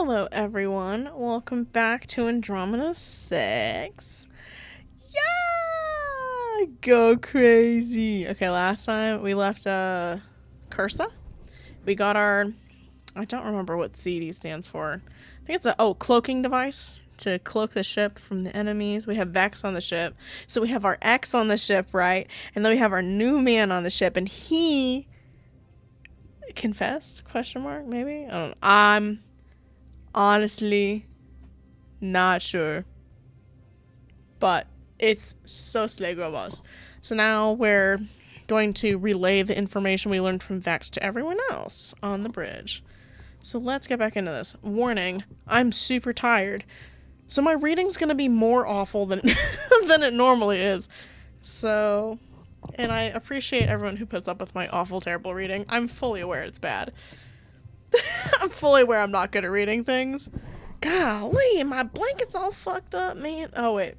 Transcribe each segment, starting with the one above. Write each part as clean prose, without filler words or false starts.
Hello, everyone. Welcome back to Andromeda 6. Yeah! Go crazy. Okay, last time we left Cursa. We got our... I don't remember what CD stands for. I think it's cloaking device to cloak the ship from the enemies. We have Vex on the ship. So we have our X on the ship, right? And then we have our new man on the ship, and he... confessed? Question mark, maybe? I don't know. I'm honestly not sure. But it's so Slegobos. So now we're going to relay the information we learned from Vex to everyone else on the bridge. So let's get back into this. Warning, I'm super tired. So my reading's going to be more awful than than it normally is. So, and I appreciate everyone who puts up with my awful, terrible reading. I'm fully aware it's bad. I'm fully aware I'm not good at reading things. Golly, my blanket's all fucked up, man. Oh, wait.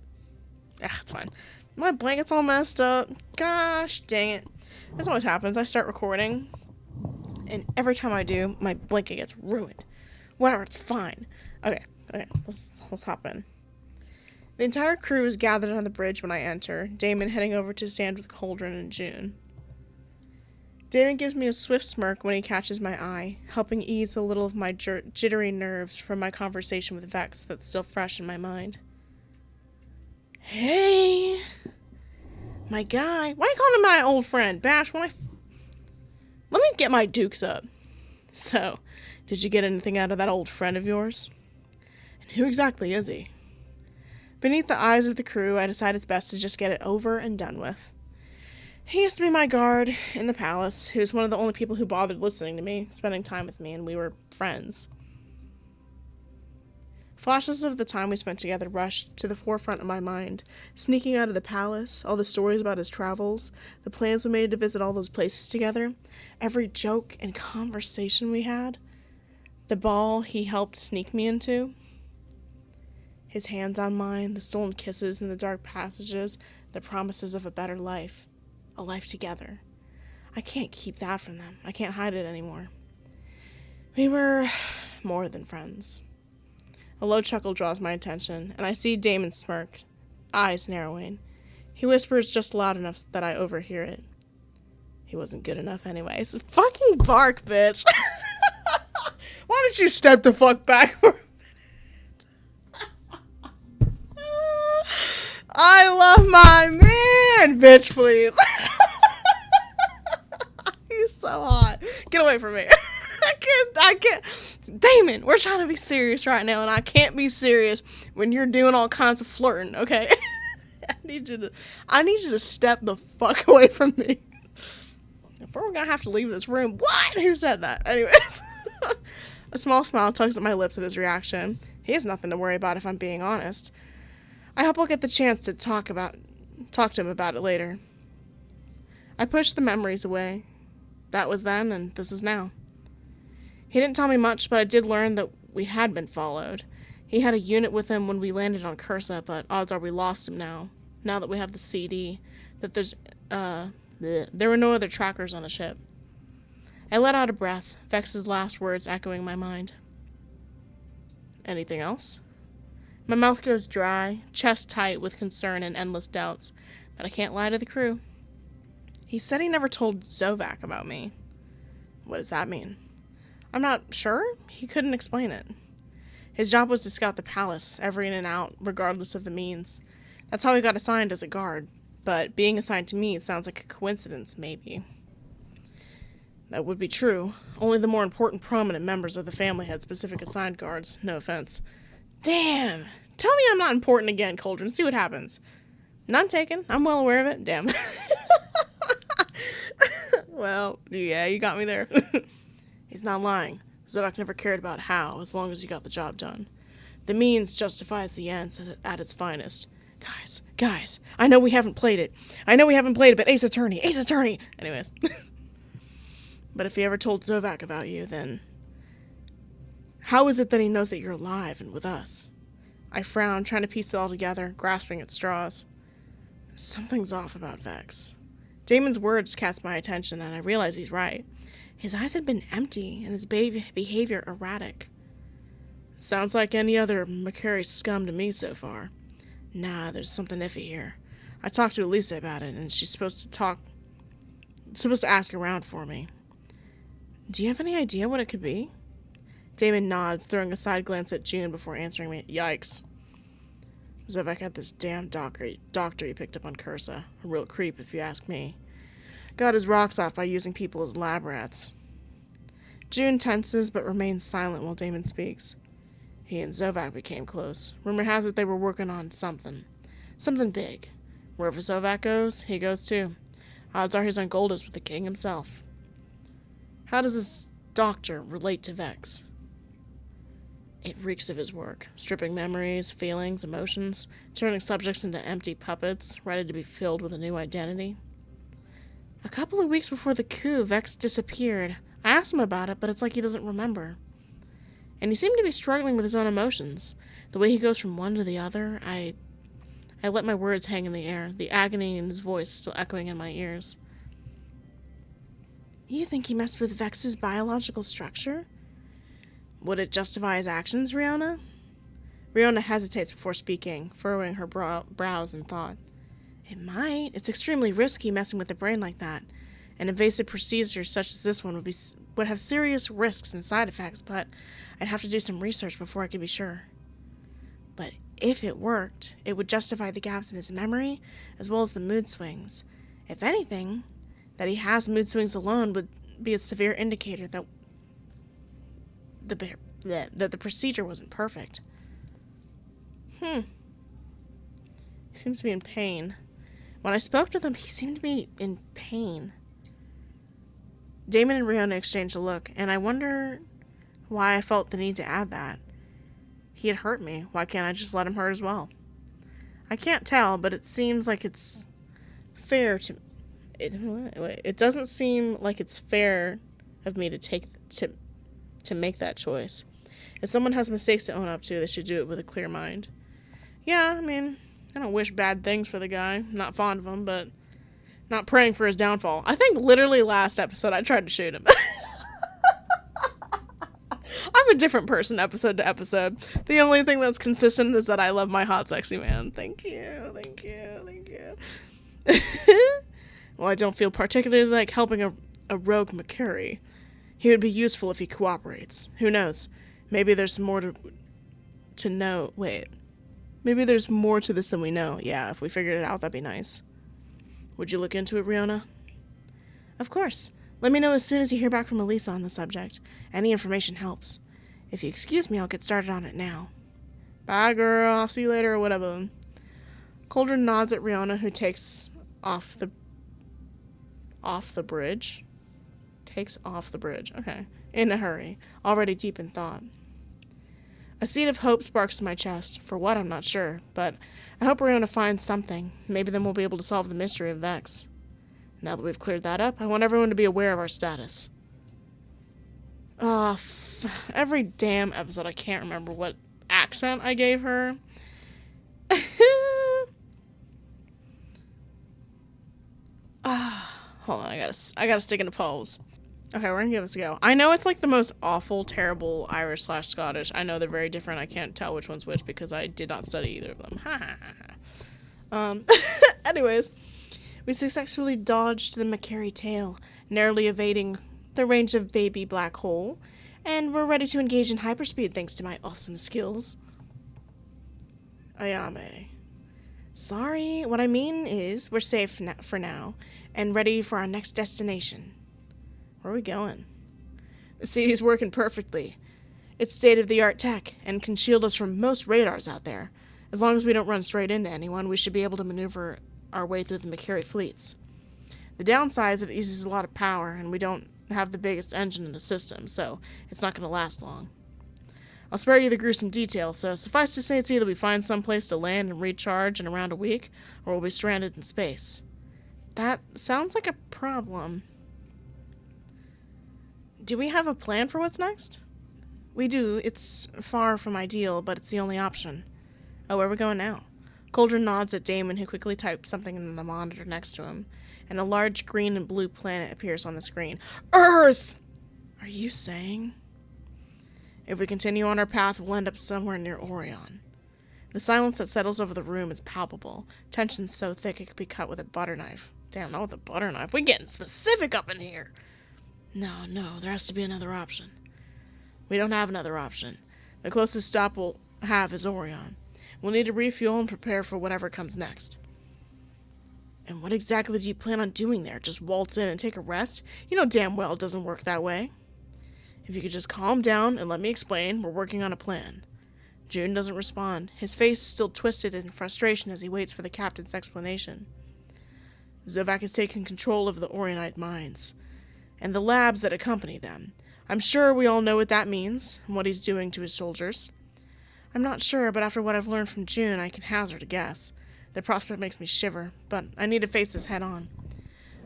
Ah, it's fine. My blanket's all messed up. Gosh, dang it. This always happens. I start recording, and every time I do, my blanket gets ruined. Whatever, it's fine. Okay, let's hop in. The entire crew is gathered on the bridge when I enter, Damon heading over to stand with Cauldron and June. Damon gives me a swift smirk when he catches my eye, helping ease a little of my jittery nerves from my conversation with Vex that's still fresh in my mind. Hey, my guy. Why are you calling him my old friend? Bash, let me get my dukes up. So, did you get anything out of that old friend of yours? And who exactly is he? Beneath the eyes of the crew, I decide it's best to just get it over and done with. He used to be my guard in the palace. He was one of the only people who bothered listening to me, spending time with me, and we were friends. Flashes of the time we spent together rushed to the forefront of my mind. Sneaking out of the palace, all the stories about his travels, the plans we made to visit all those places together, every joke and conversation we had, the ball he helped sneak me into. His hands on mine, the stolen kisses in the dark passages, the promises of a better life. A life together. I can't keep that from them. I can't hide it anymore. We were more than friends. A low chuckle draws my attention, and I see Damon smirk, eyes narrowing. He whispers just loud enough that I overhear it. He wasn't good enough anyways. Fucking bark, bitch. Why don't you step the fuck back for a minute? I love my man, bitch, please. He's so hot. Get away from me. I can't. Damon, we're trying to be serious right now, and I can't be serious when you're doing all kinds of flirting, okay? I need you to step the fuck away from me. If we're gonna have to leave this room. What? Who said that? Anyways. A small smile tugs at my lips at his reaction. He has nothing to worry about if I'm being honest. I hope I'll get the chance to talk to him about it later. I pushed the memories away. That was then, and this is now. He didn't tell me much, but I did learn that we had been followed. He had a unit with him when we landed on Cursa, but odds are we lost him now that we have the CD, that there were no other trackers on the ship. I let out a breath, Vex's last words echoing my mind. Anything else? My mouth goes dry, chest tight with concern and endless doubts, but I can't lie to the crew. He said he never told Zovac about me. What does that mean? I'm not sure. He couldn't explain it. His job was to scout the palace, ever in and out, regardless of the means. That's how he got assigned as a guard, but being assigned to me sounds like a coincidence, maybe. That would be true. Only the more important prominent members of the family had specific assigned guards. No offense. Damn! Tell me I'm not important again, Cauldron. See what happens. None taken. I'm well aware of it. Damn. Well, yeah, you got me there. He's not lying. Zovac never cared about how, as long as he got the job done. The means justifies the ends at its finest. Guys, I know we haven't played it, but Ace Attorney. Anyways. But if he ever told Zovac about you, then how is it that he knows that you're alive and with us? I frowned, trying to piece it all together, grasping at straws. Something's off about Vex. Damon's words cast my attention, and I realized he's right. His eyes had been empty, and his behavior erratic. Sounds like any other McCary scum to me so far. Nah, there's something iffy here. I talked to Elisa about it, and she's supposed to ask around for me. Do you have any idea what it could be? Damon nods, throwing a side glance at June before answering me. Yikes. Zovek had this damn doctor he picked up on Cursa. A real creep, if you ask me. Got his rocks off by using people as lab rats. June tenses but remains silent while Damon speaks. He and Zovak became close. Rumor has it they were working on something. Something big. Wherever Zovak goes, he goes too. Odds are he's on Goldust with the king himself. How does this doctor relate to Vex? It reeks of his work, stripping memories, feelings, emotions, turning subjects into empty puppets, ready to be filled with a new identity. A couple of weeks before the coup, Vex disappeared. I asked him about it, but it's like he doesn't remember. And he seemed to be struggling with his own emotions. The way he goes from one to the other, I let my words hang in the air, the agony in his voice still echoing in my ears. You think he messed with Vex's biological structure? Would it justify his actions, Rihanna? Rihanna hesitates before speaking, furrowing her brows in thought. It might. It's extremely risky messing with the brain like that. An invasive procedure such as this one would have serious risks and side effects, but I'd have to do some research before I could be sure. But if it worked, it would justify the gaps in his memory, as well as the mood swings. If anything, that he has mood swings alone would be a severe indicator that the procedure wasn't perfect. He seems to be in pain. When I spoke with him, he seemed to be in pain. Damon and Rihanna exchanged a look, and I wonder why I felt the need to add that. He had hurt me. Why can't I just let him hurt as well? I can't tell, but it seems like it's fair to... It doesn't seem like it's fair of me to make that choice. If someone has mistakes to own up to, they should do it with a clear mind. Yeah, I mean, I don't wish bad things for the guy. I'm not fond of him, but not praying for his downfall. I think literally last episode I tried to shoot him. I'm a different person episode to episode. The only thing that's consistent is that I love my hot, sexy man. Thank you. Well, I don't feel particularly like helping a rogue McCary. He would be useful if he cooperates. Who knows? Maybe there's more to know. Wait. Maybe there's more to this than we know. Yeah, if we figured it out, that'd be nice. Would you look into it, Rihanna? Of course. Let me know as soon as you hear back from Elisa on the subject. Any information helps. If you excuse me, I'll get started on it now. Bye, girl. I'll see you later or whatever. Cauldron nods at Rihanna, who takes off the bridge. Takes off the bridge. Okay. In a hurry. Already deep in thought. A seed of hope sparks in my chest. For what, I'm not sure. But I hope we're going to find something. Maybe then we'll be able to solve the mystery of Vex. Now that we've cleared that up, I want everyone to be aware of our status. Every damn episode I can't remember what accent I gave her. Hold on, I gotta stick in a pose. Okay, we're gonna give this a go. I know it's like the most awful, terrible Irish/Scottish. I know they're very different. I can't tell which one's which because I did not study either of them. Anyways, we successfully dodged the McCary tail, narrowly evading the range of baby black hole, and we're ready to engage in hyperspeed thanks to my awesome skills. Ayame. Sorry, what I mean is we're safe for now, and ready for our next destination. Where are we going? The city's working perfectly. It's state-of-the-art tech, and can shield us from most radars out there. As long as we don't run straight into anyone, we should be able to maneuver our way through the McCary fleets. The downside is that it uses a lot of power, and we don't have the biggest engine in the system, so it's not going to last long. I'll spare you the gruesome details, so suffice to say it's either we find some place to land and recharge in around a week, or we'll be stranded in space. That sounds like a problem. Do we have a plan for what's next? We do. It's far from ideal, but it's the only option. Oh, where are we going now? Cauldron nods at Damon, who quickly types something in the monitor next to him, and a large green and blue planet appears on the screen. Earth! Are you saying? If we continue on our path, we'll end up somewhere near Orion. The silence that settles over the room is palpable. Tension so thick it could be cut with a butter knife. Damn, not with a butter knife. We're getting specific up in here. No, there has to be another option. We don't have another option. The closest stop we'll have is Orion. We'll need to refuel and prepare for whatever comes next. And what exactly do you plan on doing there? Just waltz in and take a rest? You know damn well it doesn't work that way. If you could just calm down and let me explain, we're working on a plan. June doesn't respond, his face still twisted in frustration as he waits for the captain's explanation. Zovac has taken control of the Orionite mines, and the labs that accompany them. I'm sure we all know what that means, and what he's doing to his soldiers. I'm not sure, but after what I've learned from June, I can hazard a guess. The prospect makes me shiver, but I need to face this head on.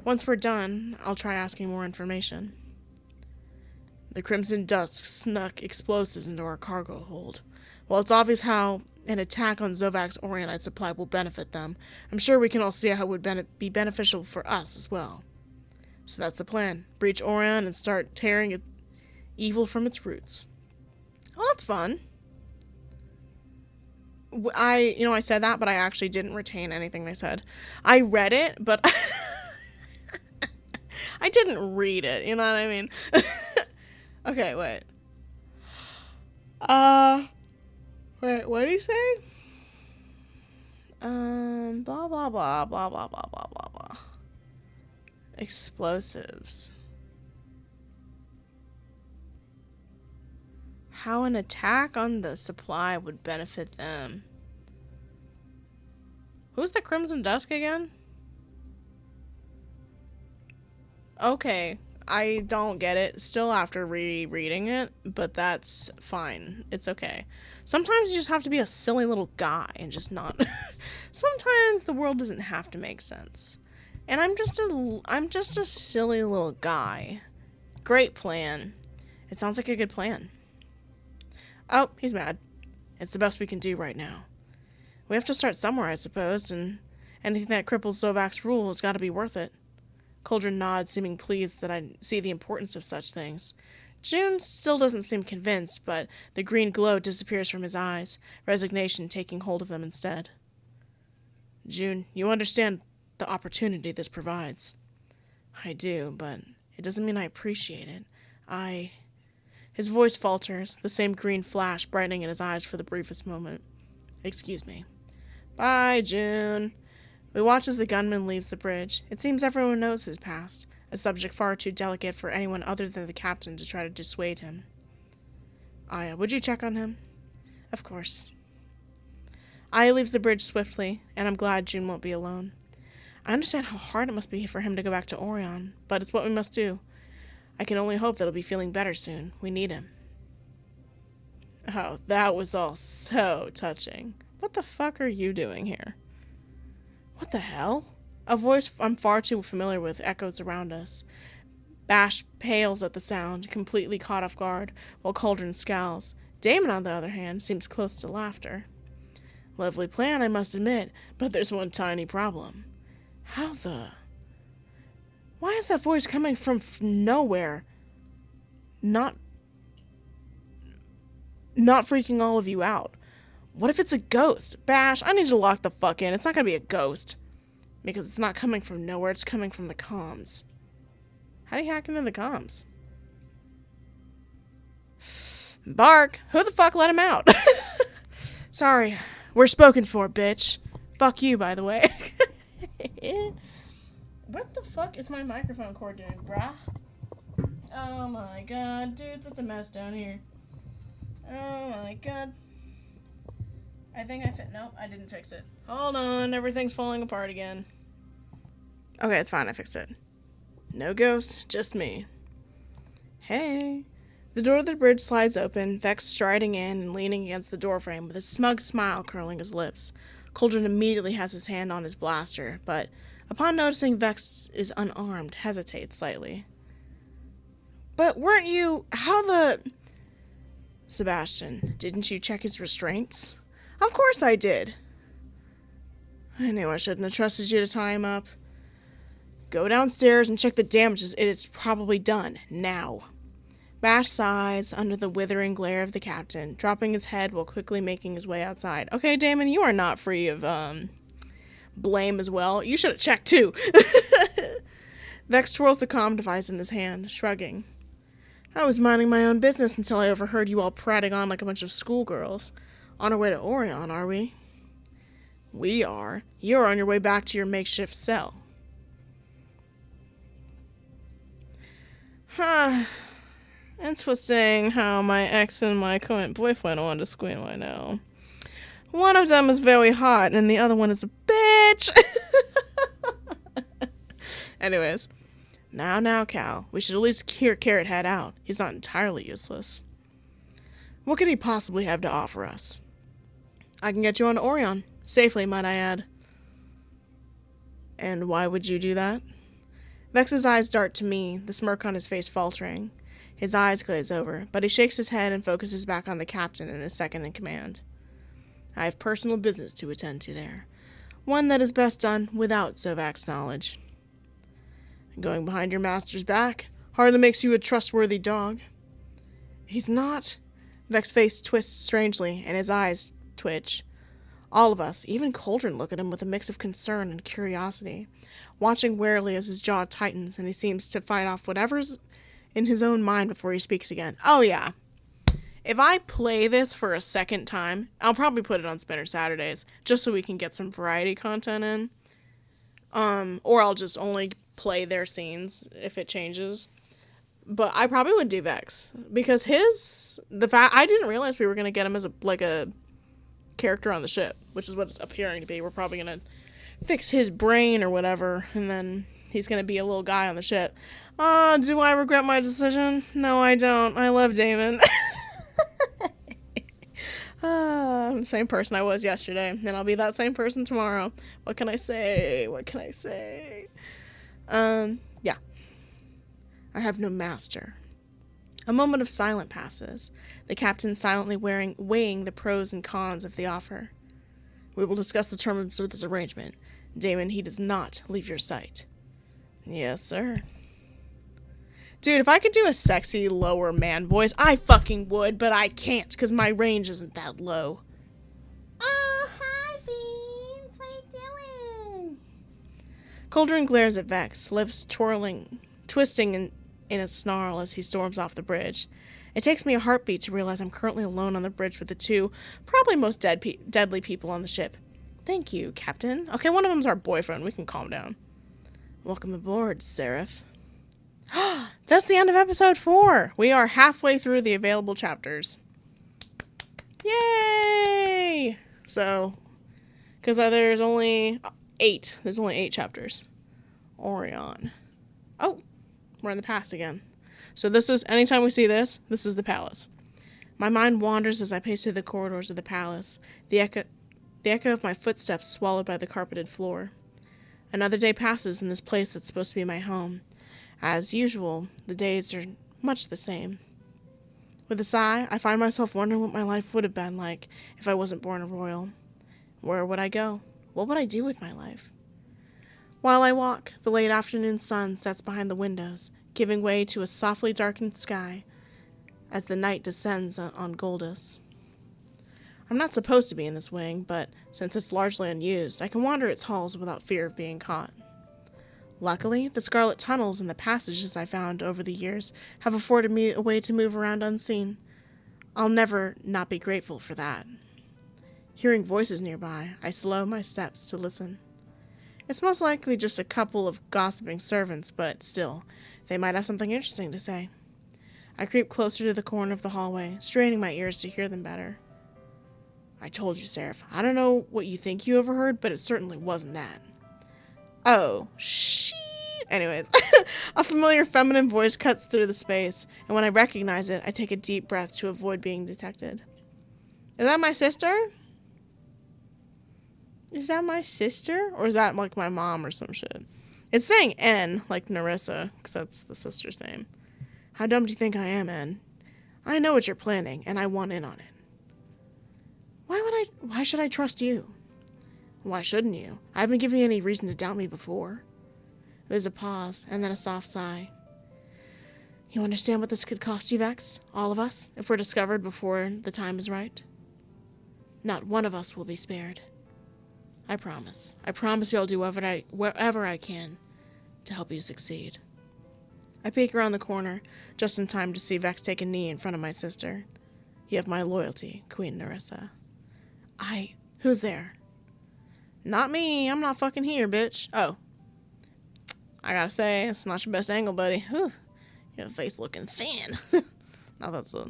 Once we're done, I'll try asking more information. The Crimson Dusk snuck explosives into our cargo hold. While it's obvious how an attack on Zovac's Orionite supply will benefit them, I'm sure we can all see how it would be beneficial for us as well. So that's the plan. Breach Orion and start tearing evil from its roots. Oh, that's fun. I said that, but I actually didn't retain anything they said. I read it, but I didn't read it, you know what I mean? Okay, wait. Wait, what did he say? Blah, blah, blah, blah, blah, blah, blah, blah, blah. Explosives. How an attack on the supply would benefit them. Who's the Crimson Dusk again? Okay, I don't get it still after rereading it, but that's fine. It's okay. Sometimes you just have to be a silly little guy and just not... Sometimes the world doesn't have to make sense. And I'm just a silly little guy. Great plan. It sounds like a good plan. Oh, he's mad. It's the best we can do right now. We have to start somewhere, I suppose, and anything that cripples Zovac's rule has got to be worth it. Cauldron nods, seeming pleased that I see the importance of such things. June still doesn't seem convinced, but the green glow disappears from his eyes, resignation taking hold of them instead. June, you understand the opportunity this provides. I do, but it doesn't mean I appreciate it. His voice falters, the same green flash brightening in his eyes for the briefest moment. Excuse me. Bye, June. We watch as the gunman leaves the bridge. It seems everyone knows his past, a subject far too delicate for anyone other than the captain to try to dissuade him. Aya, would you check on him? Of course. Aya leaves the bridge swiftly, and I'm glad June won't be alone. I understand how hard it must be for him to go back to Orion, but it's what we must do. I can only hope that he'll be feeling better soon. We need him. Oh, that was all so touching. What the fuck are you doing here? What the hell? A voice I'm far too familiar with echoes around us. Bash pales at the sound, completely caught off guard, while Cauldron scowls. Damon, on the other hand, seems close to laughter. Lovely plan, I must admit, but there's one tiny problem. How the... Why is that voice coming from nowhere? Not freaking all of you out. What if it's a ghost? Bash, I need you to lock the fuck in. It's not gonna be a ghost. Because it's not coming from nowhere, it's coming from the comms. How do you hack into the comms? Bark! Who the fuck let him out? Sorry, we're spoken for, bitch. Fuck you, by the way. What the fuck is my microphone cord doing, brah? Oh my god, dudes, it's a mess down here. Oh my god. I think nope, I didn't fix it. Hold on, everything's falling apart again. Okay, it's fine, I fixed it. No ghost, just me. Hey. The door of the bridge slides open, Vex striding in and leaning against the doorframe with a smug smile curling his lips. Cauldron immediately has his hand on his blaster, but upon noticing Vex is unarmed, hesitates slightly. But weren't you... How the... Sebastian, didn't you check his restraints? Of course I did. I knew I shouldn't have trusted you to tie him up. Go downstairs and check the damages it is probably done, now. Bash sighs under the withering glare of the captain, dropping his head while quickly making his way outside. Okay, Damon, you are not free of blame as well. You should have checked too. Vex twirls the comm device in his hand, shrugging. I was minding my own business until I overheard you all prattling on like a bunch of schoolgirls. On our way to Orion, are we? We are. You're on your way back to your makeshift cell. Huh. Interesting how my ex and my current boyfriend wanted to scream right now. One of them is very hot and the other one is a bitch. Anyways. Now, Cal. We should at least hear Carrot Head out. He's not entirely useless. What could he possibly have to offer us? I can get you on Orion. Safely, might I add. And why would you do that? Vex's eyes dart to me, the smirk on his face faltering. His eyes glaze over, but he shakes his head and focuses back on the captain and his second in command. I have personal business to attend to there. One that is best done without Zovak's knowledge. Going behind your master's back hardly makes you a trustworthy dog. He's not. Vex's face twists strangely, and his eyes twitch. All of us, even Cauldron, look at him with a mix of concern and curiosity, watching warily as his jaw tightens and he seems to fight off whatever's in his own mind before he speaks again. Oh yeah. If I play this for a second time, I'll probably put it on Spinner Saturdays, just so we can get some variety content in. Or I'll just only play their scenes if it changes. But I probably would do Vex, because I didn't realize we were going to get him as a character on the ship, which is what it's appearing to be. We're probably going to fix his brain or whatever, and then he's going to be a little guy on the ship. Do I regret my decision? No, I don't. I love Damon. I'm the same person I was yesterday, and I'll be that same person tomorrow. What can I say? Yeah. I have no master. A moment of silence passes, the captain silently weighing the pros and cons of the offer. We will discuss the terms of this arrangement. Damon, he does not leave your sight. Yes, sir. Dude, if I could do a sexy lower man voice, I fucking would, but I can't, because my range isn't that low. Oh, hi, Beans. What are you doing? Cauldron glares at Vex, lips twisting in a snarl as he storms off the bridge. It takes me a heartbeat to realize I'm currently alone on the bridge with the two, probably most deadly people on the ship. Thank you, Captain. Okay, one of them's our boyfriend. We can calm down. Welcome aboard, Seraph. That's the end of episode 4. We are halfway through the available chapters. Yay! So, because there's only 8. There's only 8 chapters. Orion. Oh, we're in the past again. So this is, anytime we see this is the palace. My mind wanders as I pace through the corridors of the palace, the echo of my footsteps swallowed by the carpeted floor. Another day passes in this place that's supposed to be my home. As usual, the days are much the same. With a sigh, I find myself wondering what my life would have been like if I wasn't born a royal. Where would I go? What would I do with my life? While I walk, the late afternoon sun sets behind the windows, giving way to a softly darkened sky as the night descends on Goldus. I'm not supposed to be in this wing, but since it's largely unused, I can wander its halls without fear of being caught. Luckily, the scarlet tunnels and the passages I found over the years have afforded me a way to move around unseen. I'll never not be grateful for that. Hearing voices nearby, I slow my steps to listen. It's most likely just a couple of gossiping servants, but still, they might have something interesting to say. I creep closer to the corner of the hallway, straining my ears to hear them better. I told you, Seraph. I don't know what you think you overheard, but it certainly wasn't that. Oh, shit. Anyways, a familiar feminine voice cuts through the space, and when I recognize it, I take a deep breath to avoid being detected. Is that my sister? Is that my sister? Or is that like my mom or some shit? It's saying N, like Narissa, because that's the sister's name. How dumb do you think I am, N? I know what you're planning, and I want in on it. Why should I trust you? Why shouldn't you? I haven't given you any reason to doubt me before. There's a pause, and then a soft sigh. You understand what this could cost you, Vex? All of us, if we're discovered before the time is right? Not one of us will be spared. I promise. I promise you I'll do whatever I can to help you succeed. I peek around the corner, just in time to see Vex take a knee in front of my sister. You have my loyalty, Queen Nerissa. Who's there? Not me. I'm not fucking here, bitch. Oh. I gotta say, it's not your best angle, buddy. Whew. Your face looking thin. Now that's a...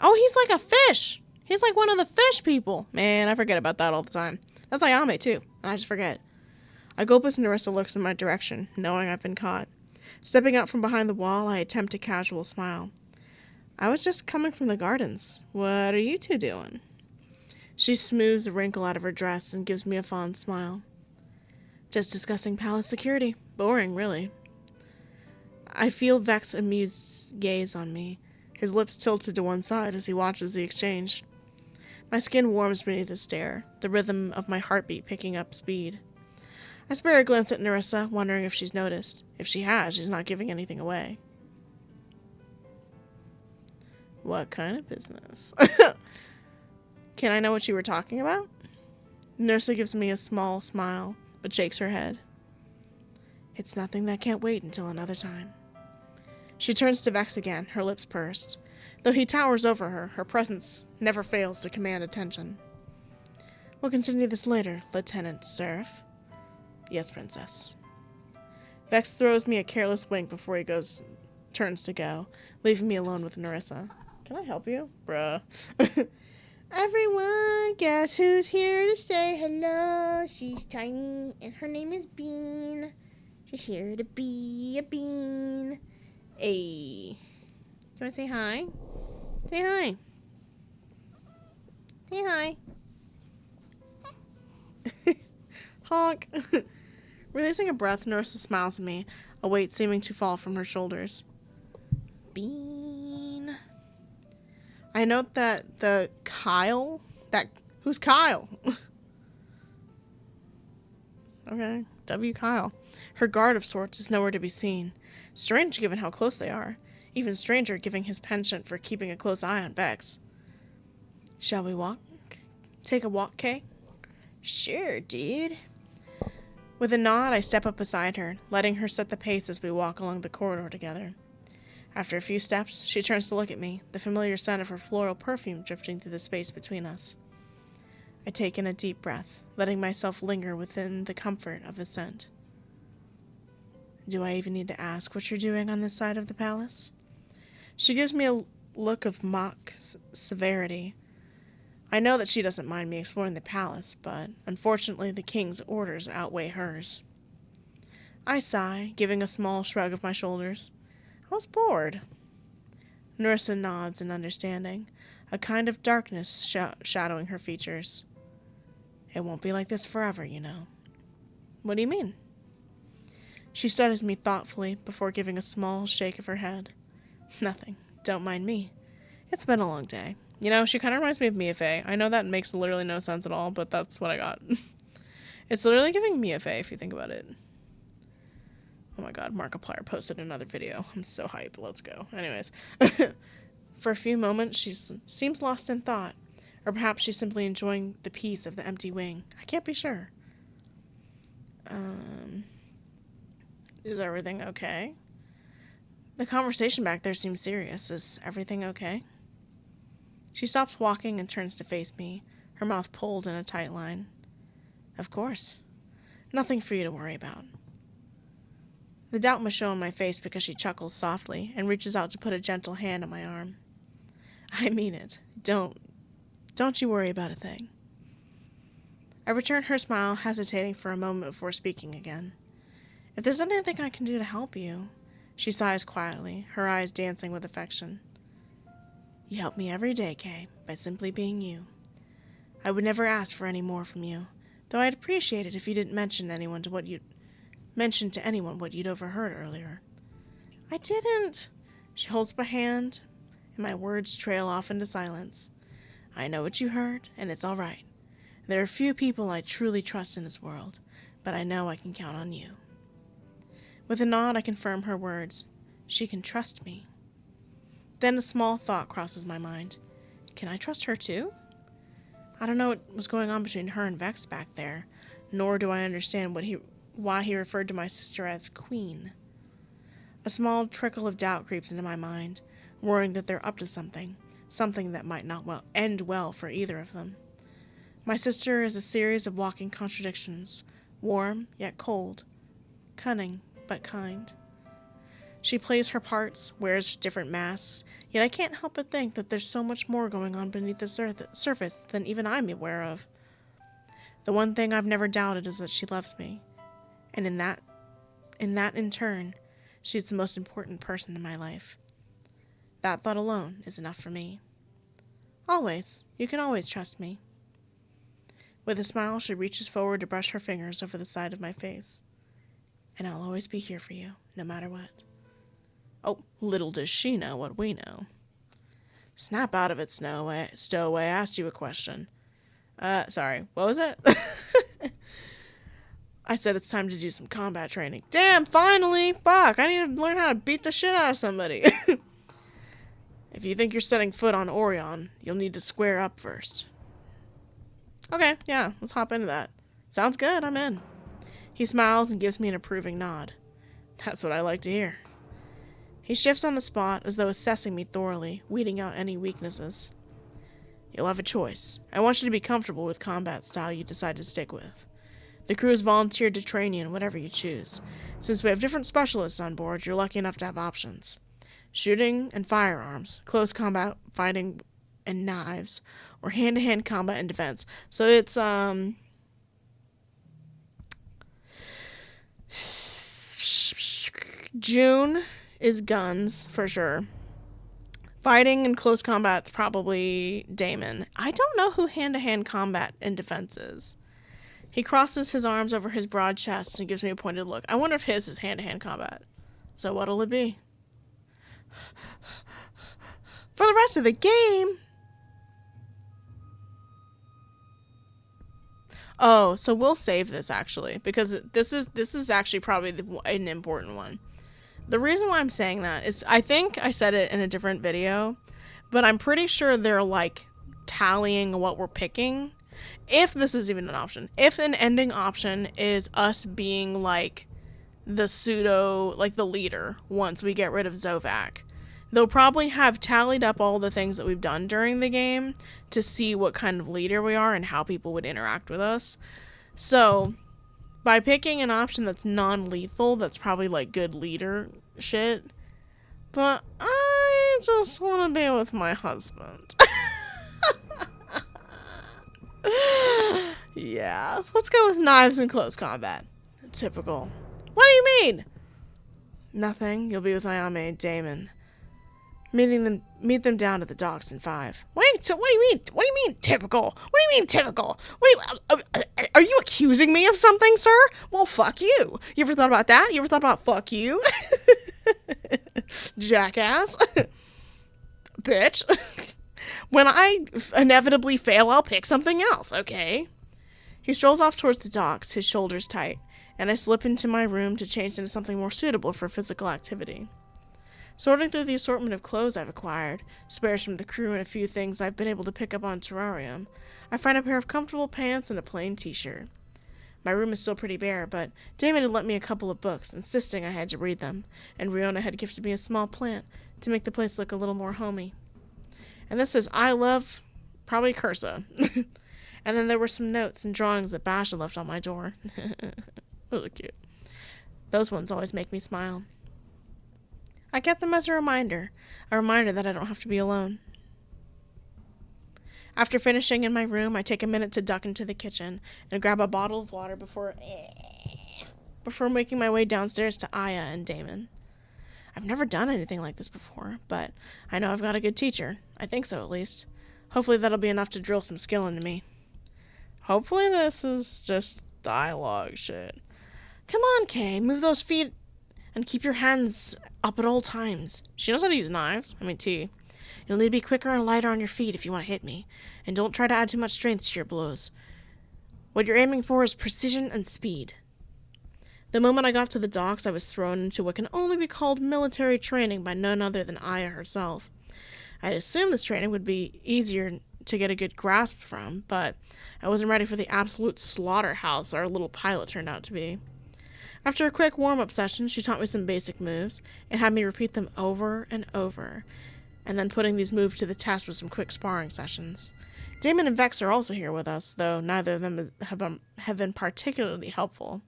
Oh, he's like a fish. He's like one of the fish people. Man, I forget about that all the time. That's Ayame, too. And I just forget. I gulp as Nerissa looks in my direction, knowing I've been caught. Stepping out from behind the wall, I attempt a casual smile. I was just coming from the gardens. What are you two doing? She smooths a wrinkle out of her dress and gives me a fond smile. Just discussing palace security. Boring, really. I feel Vex's amused gaze on me, his lips tilted to one side as he watches the exchange. My skin warms beneath his stare, the rhythm of my heartbeat picking up speed. I spare a glance at Nerissa, wondering if she's noticed. If she has, she's not giving anything away. What kind of business? Can I know what you were talking about? Nerissa gives me a small smile, but shakes her head. It's nothing that can't wait until another time. She turns to Vex again, her lips pursed. Though he towers over her, her presence never fails to command attention. We'll continue this later, Lieutenant Seraph. Yes, Princess. Vex throws me a careless wink before he turns to go, leaving me alone with Nerissa. Can I help you? Bruh. Everyone, guess who's here to say hello? She's tiny, and her name is Bean. She's here to be a bean. Hey. Do you want to say hi? Say hi. Say hi. Honk. Releasing a breath, Nerissa smiles at me, a weight seeming to fall from her shoulders. Bean. I note that who's Kyle? Okay, W. Kyle. Her guard of sorts is nowhere to be seen. Strange given how close they are. Even stranger given his penchant for keeping a close eye on Vex. Shall we walk? Take a walk, Kay? Sure, dude. With a nod, I step up beside her, letting her set the pace as we walk along the corridor together. After a few steps, she turns to look at me, the familiar scent of her floral perfume drifting through the space between us. I take in a deep breath, letting myself linger within the comfort of the scent. Do I even need to ask what you're doing on this side of the palace? She gives me a look of mock severity. I know that she doesn't mind me exploring the palace, but unfortunately the king's orders outweigh hers. I sigh, giving a small shrug of my shoulders. I was bored. Nerissa nods in understanding, a kind of darkness shadowing her features. It won't be like this forever, you know. What do you mean? She studies me thoughtfully before giving a small shake of her head. Nothing. Don't mind me. It's been a long day. You know, she kind of reminds me of Mia Fey. I know that makes literally no sense at all, but that's what I got. It's literally giving Mia Fey, if you think about it. Oh my god, Markiplier posted another video. I'm so hyped. Let's go. Anyways. For a few moments, she seems lost in thought. Or perhaps she's simply enjoying the peace of the empty wing. I can't be sure. Is everything okay? The conversation back there seems serious. Is everything okay? She stops walking and turns to face me, her mouth pulled in a tight line. Of course. Nothing for you to worry about. The doubt must show on my face because she chuckles softly and reaches out to put a gentle hand on my arm. I mean it. Don't you worry about a thing. I return her smile, hesitating for a moment before speaking again. If there's anything I can do to help you... She sighs quietly, her eyes dancing with affection. You help me every day, Kay, by simply being you. I would never ask for any more from you, though I'd appreciate it if you didn't mention to anyone what you'd overheard earlier. I didn't. She holds my hand, and my words trail off into silence. I know what you heard, and it's all right. There are few people I truly trust in this world, but I know I can count on you. With a nod, I confirm her words. She can trust me. Then a small thought crosses my mind. Can I trust her too? I don't know what was going on between her and Vex back there, nor do I understand why he referred to my sister as Queen. A small trickle of doubt creeps into my mind, worrying that they're up to something that might not end well for either of them. My sister is a series of walking contradictions, warm yet cold, cunning but kind. She plays her parts, wears different masks, yet I can't help but think that there's so much more going on beneath the surface than even I'm aware of. The one thing I've never doubted is that she loves me, and in that in turn, she's the most important person in my life. That thought alone is enough for me. Always, you can always trust me. With a smile, she reaches forward to brush her fingers over the side of my face. And I'll always be here for you, no matter what. Oh, little does she know what we know. Snap out of it, Stowaway. I asked you a question. Sorry, what was it? I said it's time to do some combat training. Damn, finally! Fuck, I need to learn how to beat the shit out of somebody. If you think you're setting foot on Orion, you'll need to square up first. Okay, yeah, let's hop into that. Sounds good, I'm in. He smiles and gives me an approving nod. That's what I like to hear. He shifts on the spot as though assessing me thoroughly, weeding out any weaknesses. You'll have a choice. I want you to be comfortable with combat style you decide to stick with. The crew has volunteered to train you in whatever you choose. Since we have different specialists on board, you're lucky enough to have options. Shooting and firearms, close combat, fighting and knives, or hand-to-hand combat and defense. So it's, June is guns, for sure. Fighting and close combat's probably Damon. I don't know who hand-to-hand combat and defense is. He crosses his arms over his broad chest and gives me a pointed look. I wonder if his is hand-to-hand combat. So what'll it be? For the rest of the game... Oh, so we'll save this, actually, because this is actually probably an important one. The reason why I'm saying that is I think I said it in a different video, but I'm pretty sure they're, like, tallying what we're picking. If this is even an option. If an ending option is us being, like, the the leader once we get rid of Zovac. They'll probably have tallied up all the things that we've done during the game to see what kind of leader we are and how people would interact with us. So, by picking an option that's non-lethal, that's probably like good leader shit. But I just want to be with my husband. Yeah, let's go with knives and close combat. Typical. What do you mean? Nothing. You'll be with Ayame and Damon. Meet them down at the docks in 5. What do you mean? What do you mean typical? What do you mean typical? Are you accusing me of something, sir? Well, fuck you. You ever thought about that? You ever thought about fuck you? Jackass. Bitch. When I inevitably fail, I'll pick something else, okay? He strolls off towards the docks, his shoulders tight, and I slip into my room to change into something more suitable for physical activity. Sorting through the assortment of clothes I've acquired, spares from the crew and a few things I've been able to pick up on Terrarium, I find a pair of comfortable pants and a plain t-shirt. My room is still pretty bare, but Damon had lent me a couple of books, insisting I had to read them, and Riona had gifted me a small plant to make the place look a little more homey. And this is I love, probably Cursa. And then there were some notes and drawings that Basha left on my door. Really cute. Those ones always make me smile. I kept them as a reminder that I don't have to be alone. After finishing in my room, I take a minute to duck into the kitchen and grab a bottle of water before making my way downstairs to Aya and Damon. I've never done anything like this before, but I know I've got a good teacher. I think so, at least. Hopefully that'll be enough to drill some skill into me. Hopefully this is just dialogue shit. Come on, Kay, move those feet and keep your hands up at all times. She knows how to use knives. T. You'll need to be quicker and lighter on your feet if you want to hit me. And don't try to add too much strength to your blows. What you're aiming for is precision and speed. The moment I got to the docks, I was thrown into what can only be called military training by none other than Aya herself. I'd assumed this training would be easier to get a good grasp from, but I wasn't ready for the absolute slaughterhouse our little pilot turned out to be. After a quick warm-up session, she taught me some basic moves and had me repeat them over and over, and then putting these moves to the test with some quick sparring sessions. Damon and Vex are also here with us, though neither of them have been particularly helpful.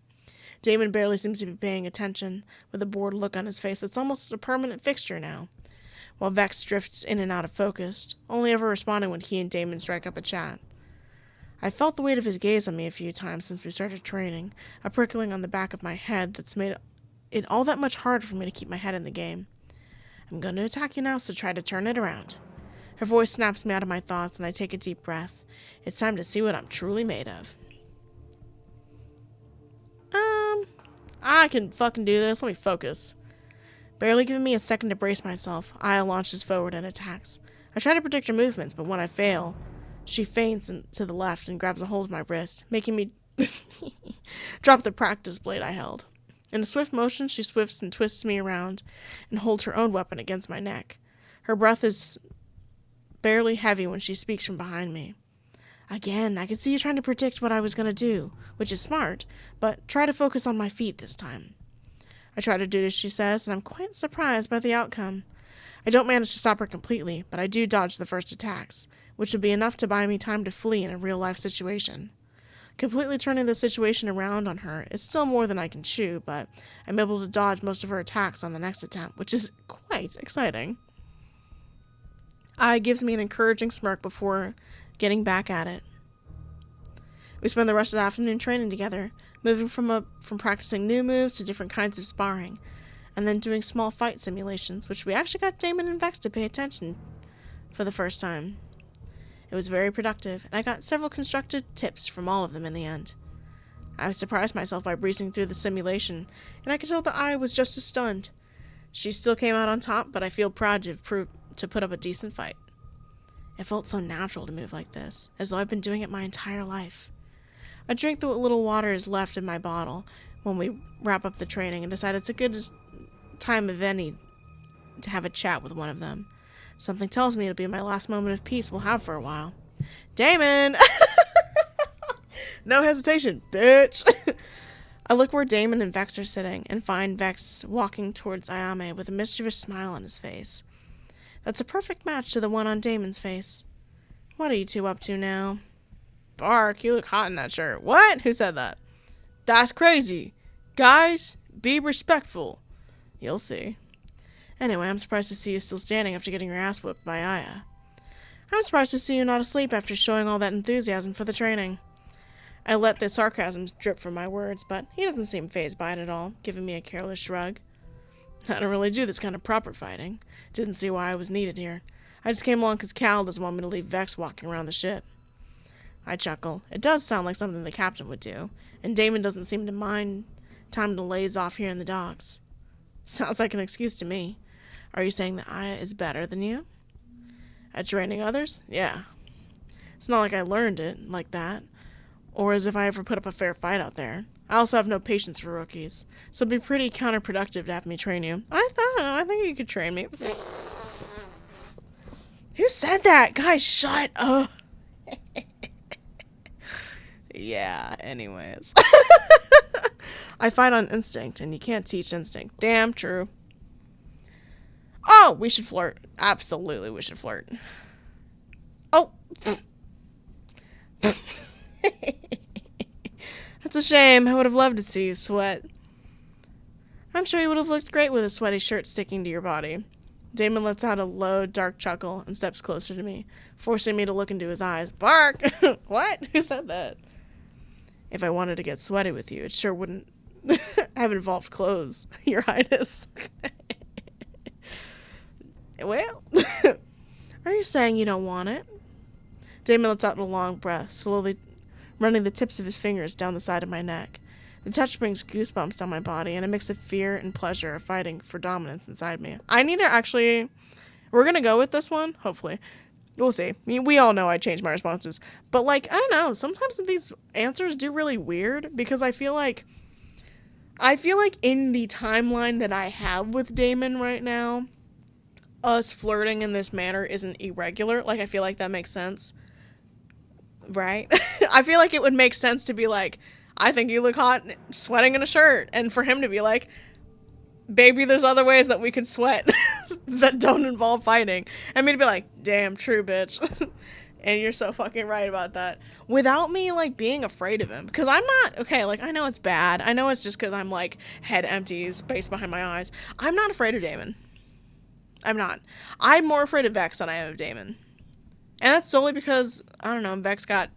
Damon barely seems to be paying attention, with a bored look on his face that's almost a permanent fixture now, while Vex drifts in and out of focus, only ever responding when he and Damon strike up a chat. I felt the weight of his gaze on me a few times since we started training, a prickling on the back of my head that's made it all that much harder for me to keep my head in the game. I'm going to attack you now, so try to turn it around. Her voice snaps me out of my thoughts, and I take a deep breath. It's time to see what I'm truly made of. I can fucking do this. Let me focus. Barely giving me a second to brace myself, Aya launches forward and attacks. I try to predict her movements, but when I fail, she feints to the left and grabs a hold of my wrist, making me drop the practice blade I held. In a swift motion, she swifts and twists me around and holds her own weapon against my neck. Her breath is barely heavy when she speaks from behind me. Again, I could see you trying to predict what I was going to do, which is smart, but try to focus on my feet this time. I try to do as she says, and I'm quite surprised by the outcome. I don't manage to stop her completely, but I do dodge the first attacks, which would be enough to buy me time to flee in a real-life situation. Completely turning the situation around on her is still more than I can chew, but I'm able to dodge most of her attacks on the next attempt, which is quite exciting. Aya gives me an encouraging smirk before getting back at it. We spend the rest of the afternoon training together, moving from practicing new moves to different kinds of sparring, and then doing small fight simulations, which we actually got Damon and Vex to pay attention for the first time. It was very productive, and I got several constructive tips from all of them in the end. I surprised myself by breezing through the simulation, and I could tell that Aya was just as stunned. She still came out on top, but I feel proud to put up a decent fight. It felt so natural to move like this, as though I've been doing it my entire life. I drank the little water is left in my bottle when we wrap up the training and decide it's a good time of any to have a chat with one of them. Something tells me it'll be my last moment of peace we'll have for a while. Damon! No hesitation, bitch! I look where Damon and Vex are sitting and find Vex walking towards Ayame with a mischievous smile on his face. That's a perfect match to the one on Damon's face. What are you two up to now? Bark, you look hot in that shirt. What? Who said that? That's crazy. Guys, be respectful. You'll see. Anyway, I'm surprised to see you still standing after getting your ass whooped by Aya. I'm surprised to see you not asleep after showing all that enthusiasm for the training. I let the sarcasm drip from my words, but he doesn't seem fazed by it at all, giving me a careless shrug. I don't really do this kind of proper fighting. Didn't see why I was needed here. I just came along because Cal doesn't want me to leave Vex walking around the ship. I chuckle. It does sound like something the captain would do, and Damon doesn't seem to mind time to laze off here in the docks. Sounds like an excuse to me. Are you saying that Aya is better than you? At training others? Yeah. It's not like I learned it like that, or as if I ever put up a fair fight out there. I also have no patience for rookies, so it'd be pretty counterproductive to have me train you. I think you could train me. Who said that? Guys, shut up. Yeah, anyways. I fight on instinct, and you can't teach instinct. Damn true. Oh, we should flirt. Absolutely, we should flirt. Oh. That's a shame. I would have loved to see you sweat. I'm sure you would have looked great with a sweaty shirt sticking to your body. Damon lets out a low, dark chuckle and steps closer to me, forcing me to look into his eyes. Bark! What? Who said that? If I wanted to get sweaty with you, it sure wouldn't have involved clothes, Your Highness. Well, are you saying you don't want it? Damon lets out a long breath, slowly running the tips of his fingers down the side of my neck. The touch brings goosebumps down my body, and a mix of fear and pleasure are fighting for dominance inside me. I need to actually... We're going to go with this one, hopefully. We'll see. I mean, we all know I change my responses. But, like, I don't know. Sometimes these answers do really weird, because I feel like I feel like in the timeline that I have with Damon right now, us flirting in this manner isn't irregular. Like, I feel like that makes sense. Right? I feel like it would make sense to be like, I think you look hot sweating in a shirt. And for him to be like, baby, there's other ways that we could sweat that don't involve fighting. And me to be like, damn, true, bitch. And you're so fucking right about that. Without me, like, being afraid of him. Because I'm not, okay, like, I know it's bad. I know it's just because I'm, like, head empty, space behind my eyes. I'm not afraid of Damon. I'm not. I'm more afraid of Vex than I am of Damon. And that's solely because, I don't know, Vex got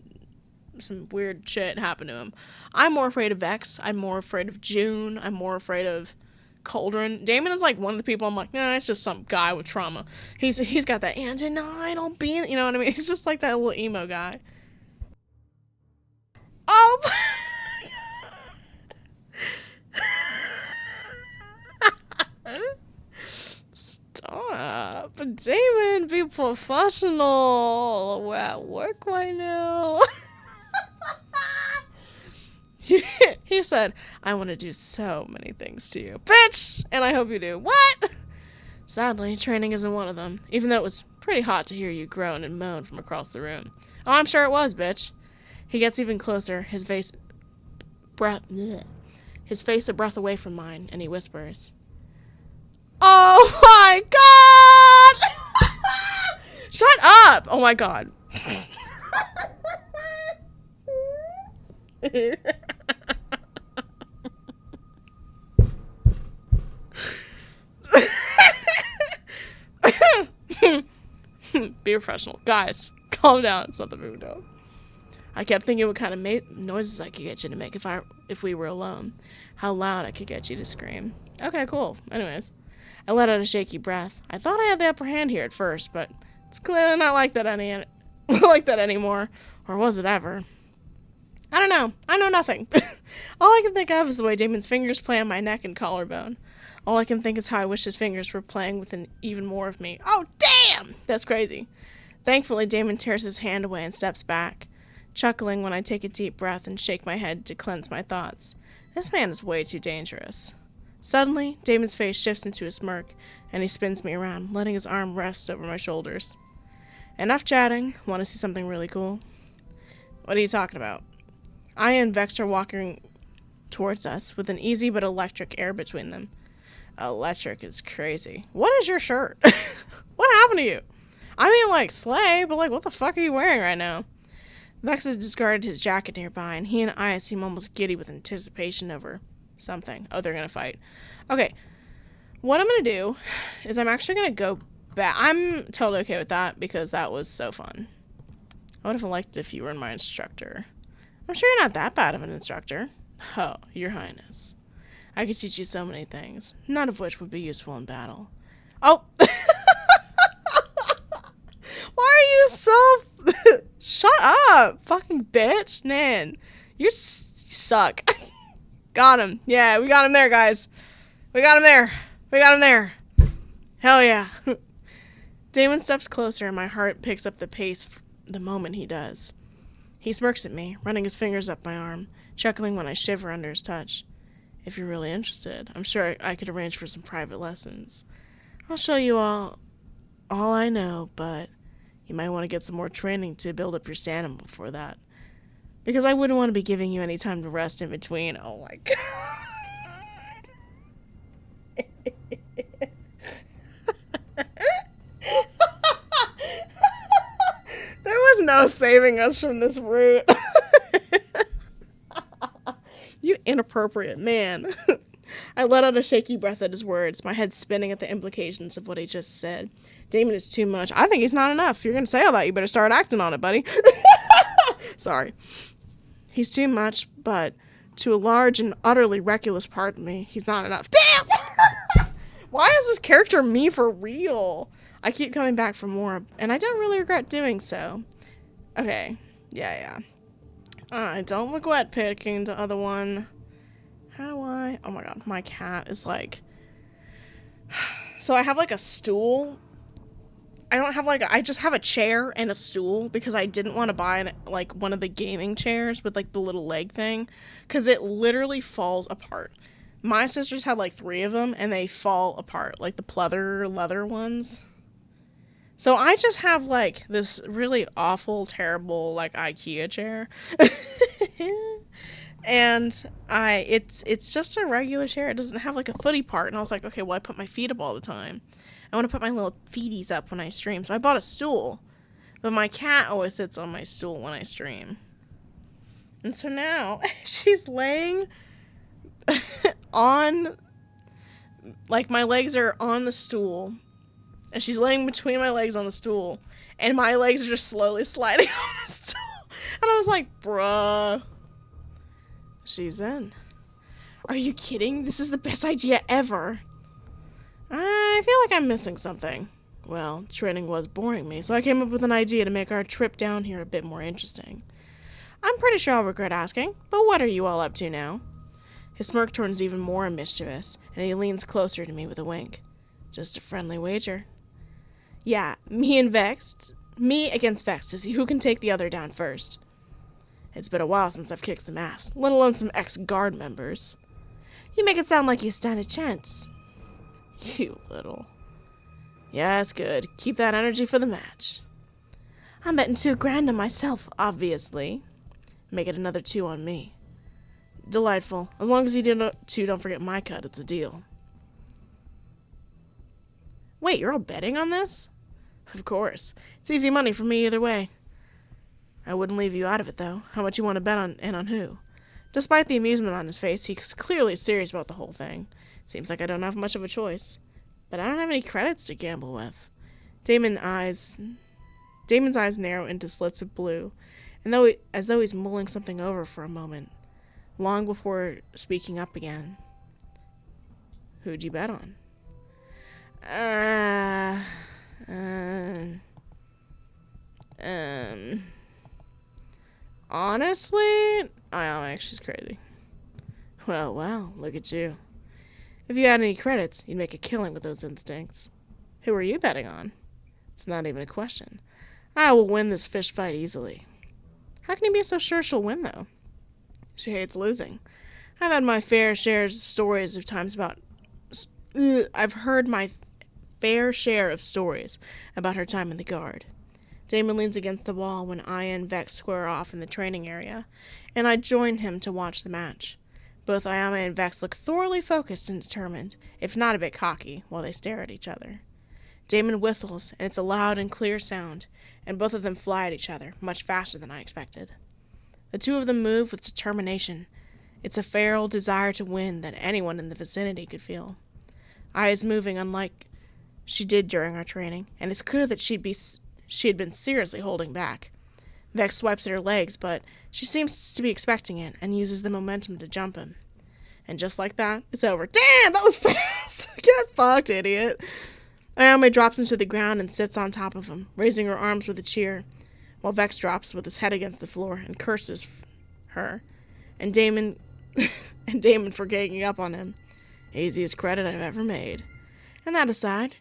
some weird shit happen to him. I'm more afraid of Vex. I'm more afraid of June. I'm more afraid of Cauldron. Damon is like one of the people I'm like, nah, it's just some guy with trauma. He's got that undeniable being, you know what I mean? He's just like that little emo guy. Oh my Stop. Damon, be professional. We're at work right now. He said, I want to do so many things to you. Bitch! And I hope you do. What? Sadly, training isn't one of them, even though it was pretty hot to hear you groan and moan from across the room. Oh, I'm sure it was, bitch. He gets even closer, his face a breath away from mine, and he whispers, oh my god! Shut up! Oh my god. Be professional. Guys, calm down. It's not the mood, though. I kept thinking what kind of noises I could get you to make if we were alone. How loud I could get you to scream. Okay, cool. Anyways, I let out a shaky breath. I thought I had the upper hand here at first, but it's clearly not like that anymore. Or was it ever? I don't know. I know nothing. All I can think of is the way Damon's fingers play on my neck and collarbone. All I can think is how I wish his fingers were playing with even more of me. Oh, damn! That's crazy. Thankfully, Damon tears his hand away and steps back, chuckling when I take a deep breath and shake my head to cleanse my thoughts. This man is way too dangerous. Suddenly, Damon's face shifts into a smirk, and he spins me around, letting his arm rest over my shoulders. Enough chatting. Want to see something really cool? What are you talking about? I and Vex are walking towards us, with an easy but electric air between them. Electric is crazy. What is your shirt? What happened to you? I mean, like, slay, but, like, what the fuck are you wearing right now? Vex has discarded his jacket nearby, and he and I seem almost giddy with anticipation over something. Oh, they're gonna fight. Okay, what I'm gonna do is I'm actually gonna go back. I'm totally okay with that, because that was so fun. I would have liked it if you were my instructor. I'm sure you're not that bad of an instructor. Oh, your highness. I could teach you so many things, none of which would be useful in battle. Oh! Why are you so... Shut up, fucking bitch. Nan, you suck. Got him. Yeah, we got him there, guys. We got him there. We got him there. Hell yeah. Damon steps closer and my heart picks up the pace the moment he does. He smirks at me, running his fingers up my arm, chuckling when I shiver under his touch. If you're really interested, I'm sure I could arrange for some private lessons. I'll show you all I know, but you might want to get some more training to build up your stamina before that. Because I wouldn't want to be giving you any time to rest in between. Oh my god. There was no saving us from this route. You inappropriate man. I let out a shaky breath at his words, my head spinning at the implications of what he just said. Damon is too much. I think he's not enough. If you're going to say all that, you better start acting on it, buddy. Sorry. He's too much, but to a large and utterly reckless part of me, he's not enough. Damn! Why is this character me for real? I keep coming back for more, and I don't really regret doing so. Okay. Yeah. I don't regret picking the other one. How do I? Oh my god, my cat is like... So I have like a stool. I don't have like I just have a chair and a stool because I didn't want to buy like one of the gaming chairs with like the little leg thing because it literally falls apart. My sisters had like 3 of them, and they fall apart, like the pleather leather ones. So I just have like this really awful, terrible like IKEA chair. And it's just a regular chair. It doesn't have like a footy part. And I was like, okay, well, I put my feet up all the time. I want to put my little feeties up when I stream. So I bought a stool. But my cat always sits on my stool when I stream. And so now she's laying on, like, my legs are on the stool. And she's laying between my legs on the stool. And my legs are just slowly sliding on the stool. And I was like, bruh. She's in. Are you kidding? This is the best idea ever. I feel like I'm missing something. Well, training was boring me, so I came up with an idea to make our trip down here a bit more interesting. I'm pretty sure I'll regret asking, but what are you all up to now? His smirk turns even more mischievous, and he leans closer to me with a wink. Just a friendly wager. Yeah, me against Vex to see who can take the other down first. It's been a while since I've kicked some ass, let alone some ex-guard members. You make it sound like you stand a chance. You little. Yes, good. Keep that energy for the match. I'm betting $2,000 on myself, obviously. Make it another 2 on me. Delightful. As long as you don't forget my cut, it's a deal. Wait, you're all betting on this? Of course. It's easy money for me either way. I wouldn't leave you out of it, though. How much you want to bet on and on who? Despite the amusement on his face, he's clearly serious about the whole thing. Seems like I don't have much of a choice. But I don't have any credits to gamble with. Damon's eyes narrow into slits of blue, and as though he's mulling something over for a moment, long before speaking up again. Who'd you bet on? Honestly, she's crazy. Well, look at you. If you had any credits, you'd make a killing with those instincts. Who are you betting on? It's not even a question. I will win this fish fight easily. How can you be so sure she'll win, though? She hates losing. I've had my fair share of stories of times about... I've heard my fair share of stories about her time in the guard. Damon leans against the wall when I and Vex square off in the training area, and I join him to watch the match. Both Ayame and Vex look thoroughly focused and determined, if not a bit cocky, while they stare at each other. Damon whistles, and it's a loud and clear sound, and both of them fly at each other, much faster than I expected. The two of them move with determination. It's a feral desire to win that anyone in the vicinity could feel. Ai is moving unlike she did during our training, and it's clear that she had been seriously holding back. Vex swipes at her legs, but she seems to be expecting it and uses the momentum to jump him. And just like that, it's over. Damn, that was fast! Get fucked, idiot! Ayame drops into the ground and sits on top of him, raising her arms with a cheer, while Vex drops with his head against the floor and curses her, and Damon for ganging up on him. Easiest credit I've ever made. And that aside,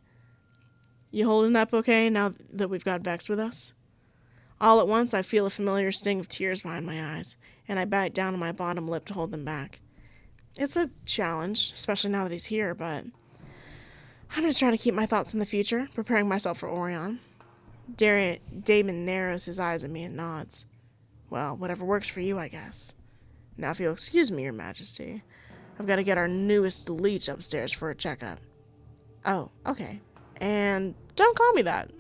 you holding up okay now that we've got Vex with us? All at once, I feel a familiar sting of tears behind my eyes, and I bite down on my bottom lip to hold them back. It's a challenge, especially now that he's here, but I'm just trying to keep my thoughts in the future, preparing myself for Orion. Damon narrows his eyes at me and nods. Well, whatever works for you, I guess. Now, if you'll excuse me, Your Majesty, I've got to get our newest leech upstairs for a checkup. Oh, okay. And don't call me that.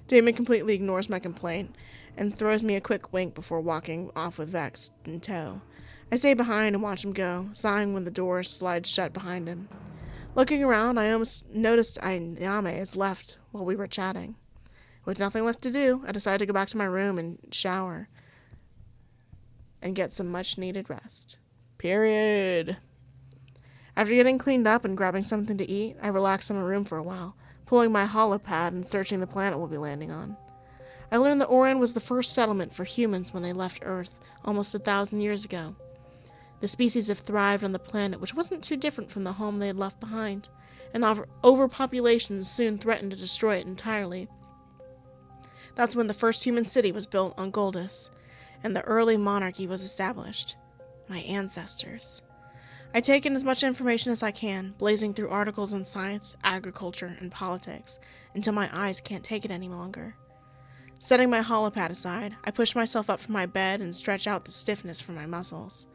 Damon completely ignores my complaint and throws me a quick wink before walking off with Vex in tow. I stay behind and watch him go, sighing when the door slides shut behind him. Looking around, I almost noticed Ayame has left while we were chatting. With nothing left to do, I decided to go back to my room and shower and get some much-needed rest. Period. After getting cleaned up and grabbing something to eat, I relaxed in my room for a while, pulling my holopad and searching the planet we'll be landing on. I learned that Orion was the first settlement for humans when they left Earth almost 1,000 years ago. The species have thrived on the planet, which wasn't too different from the home they had left behind, and overpopulation soon threatened to destroy it entirely. That's when the first human city was built on Goldus, and the early monarchy was established. My ancestors. I take in as much information as I can, blazing through articles on science, agriculture, and politics, until my eyes can't take it any longer. Setting my holopad aside, I push myself up from my bed and stretch out the stiffness from my muscles.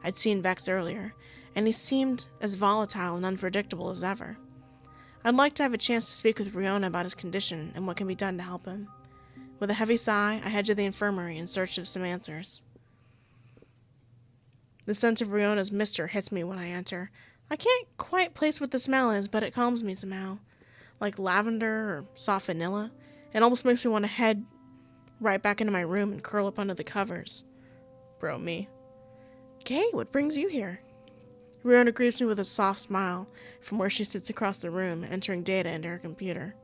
I'd seen Vex earlier, and he seemed as volatile and unpredictable as ever. I'd like to have a chance to speak with Riona about his condition and what can be done to help him. With a heavy sigh, I head to the infirmary in search of some answers. The scent of Riona's mister hits me when I enter. I can't quite place what the smell is, but it calms me somehow. Like lavender or soft vanilla. It almost makes me want to head right back into my room and curl up under the covers. Bro, me. Kay, what brings you here? Riona greets me with a soft smile from where she sits across the room, entering data into her computer.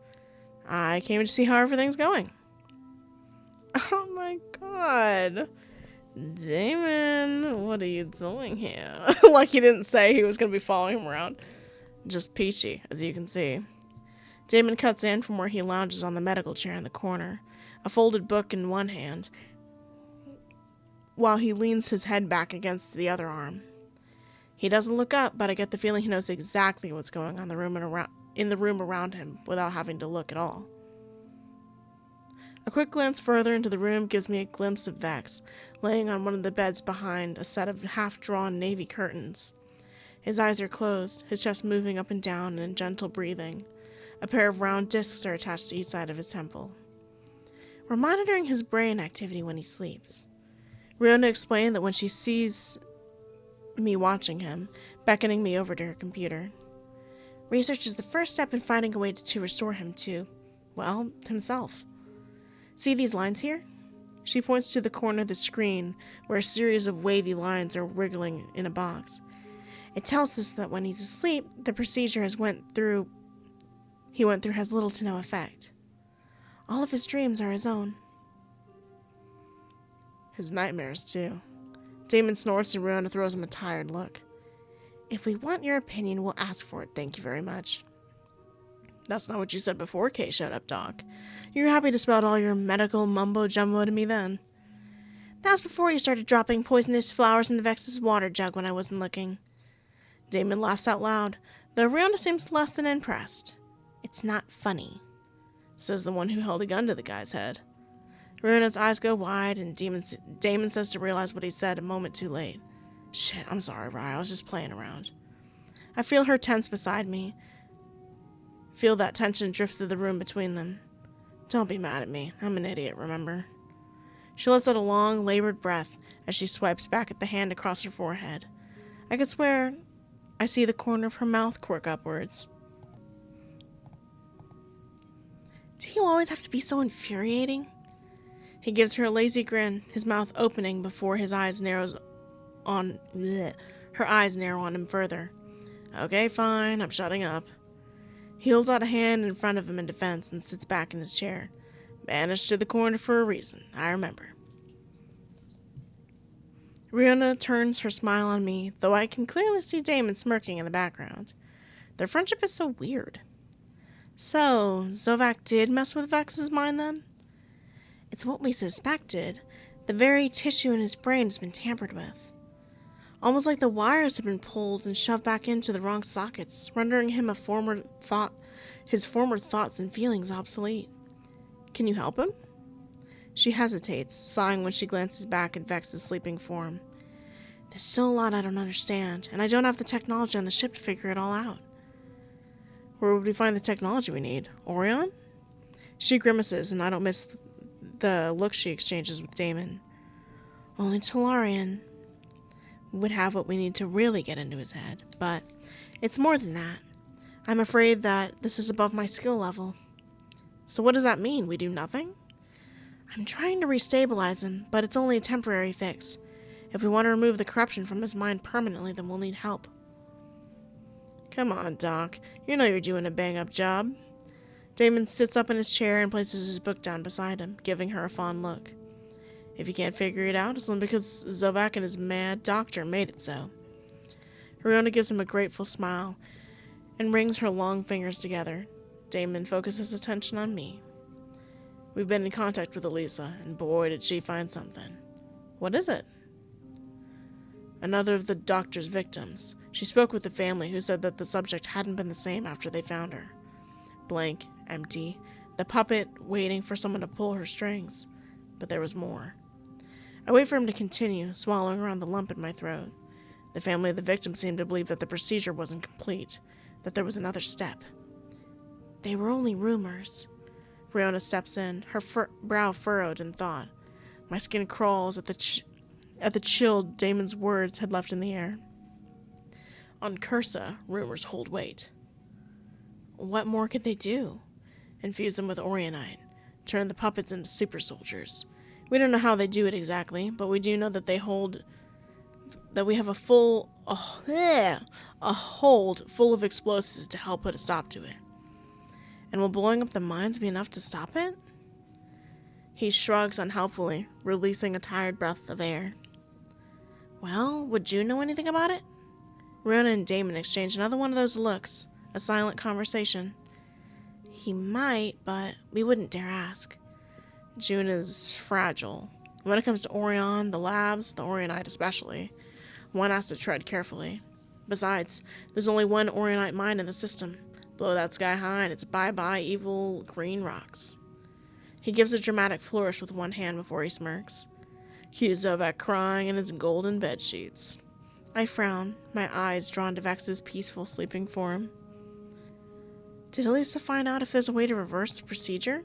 I came to see how everything's going. Oh my god. Damon, what are you doing here? Like he didn't say he was going to be following him around. Just peachy, as you can see. Damon cuts in from where he lounges on the medical chair in the corner, a folded book in one hand, while he leans his head back against the other arm. He doesn't look up, but I get the feeling he knows exactly what's going on in the room around him without having to look at all. A quick glance further into the room gives me a glimpse of Vex, laying on one of the beds behind a set of half-drawn navy curtains. His eyes are closed, his chest moving up and down in gentle breathing. A pair of round discs are attached to each side of his temple. We're monitoring his brain activity when he sleeps. Riona explained that when she sees me watching him, beckoning me over to her computer. Research is the first step in finding a way to restore him to, well, himself. See these lines here? She points to the corner of the screen where a series of wavy lines are wriggling in a box. It tells us that when he's asleep, the procedure he went through has little to no effect. All of his dreams are his own. His nightmares, too. Damon snorts and Riona throws him a tired look. If we want your opinion, we'll ask for it, thank you very much. That's not what you said before Kay showed up, Doc. You were happy to spout all your medical mumbo-jumbo to me then. That was before you started dropping poisonous flowers into Vex's water jug when I wasn't looking. Damon laughs out loud, though Riona seems less than impressed. It's not funny, says the one who held a gun to the guy's head. Riona's eyes go wide, and Damon says to realize what he said a moment too late. Shit, I'm sorry, Rye, I was just playing around. I feel her tense beside me. Feel that tension drift through the room between them. Don't be mad at me. I'm an idiot, remember? She lets out a long, labored breath as she swipes back at the hand across her forehead. I could swear I see the corner of her mouth quirk upwards. Do you always have to be so infuriating? He gives her a lazy grin, his mouth opening before her eyes narrow on him further. Okay, fine, I'm shutting up. He holds out a hand in front of him in defense and sits back in his chair. Banished to the corner for a reason, I remember. Riona turns her smile on me, though I can clearly see Damon smirking in the background. Their friendship is so weird. So, Zovak did mess with Vex's mind then? It's what we suspected. The very tissue in his brain has been tampered with. Almost like the wires have been pulled and shoved back into the wrong sockets, rendering him his former thoughts and feelings obsolete. Can you help him? She hesitates, sighing when she glances back at Vex's sleeping form. There's still a lot I don't understand, and I don't have the technology on the ship to figure it all out. Where would we find the technology we need? Orion? She grimaces, and I don't miss the look she exchanges with Damon. Only Talarian would have what we need to really get into his head, but it's more than that. I'm afraid that this is above my skill level. So what does that mean? We do nothing? I'm trying to restabilize him, but it's only a temporary fix. If we want to remove the corruption from his mind permanently, then we'll need help. Come on, Doc. You know you're doing a bang-up job. Damon sits up in his chair and places his book down beside him, giving her a fond look. If you can't figure it out, it's only because Zovak and his mad doctor made it so. Riona gives him a grateful smile and rings her long fingers together. Damon focuses attention on me. We've been in contact with Elisa, and boy did she find something. What is it? another of the doctor's victims. She spoke with the family, who said that the subject hadn't been the same after they found her. Blank, empty, the puppet waiting for someone to pull her strings. But there was more. I wait for him to continue, swallowing around the lump in my throat. The family of the victim seemed to believe that the procedure wasn't complete, that there was another step. They were only rumors. Riona steps in, her brow furrowed in thought. My skin crawls at the chill Damon's words had left in the air. On Cursa, rumors hold weight. What more could they do? Infuse them with Orionite, turn the puppets into super soldiers. We don't know how they do it exactly, but we do know that we have a hold full of explosives to help put a stop to it. And will blowing up the mines be enough to stop it? He shrugs unhelpfully, releasing a tired breath of air. Well, would June know anything about it? Riona and Damon exchange another one of those looks, a silent conversation. He might, but we wouldn't dare ask. June is fragile. When it comes to Orion, the labs, the Orionite especially, one has to tread carefully. Besides, there's only one Orionite mine in the system. Blow that sky high and it's bye-bye evil green rocks. He gives a dramatic flourish with one hand before he smirks. Cues Zovak crying in his golden bed sheets. I frown, my eyes drawn to Vex's peaceful sleeping form. Did Elisa find out if there's a way to reverse the procedure?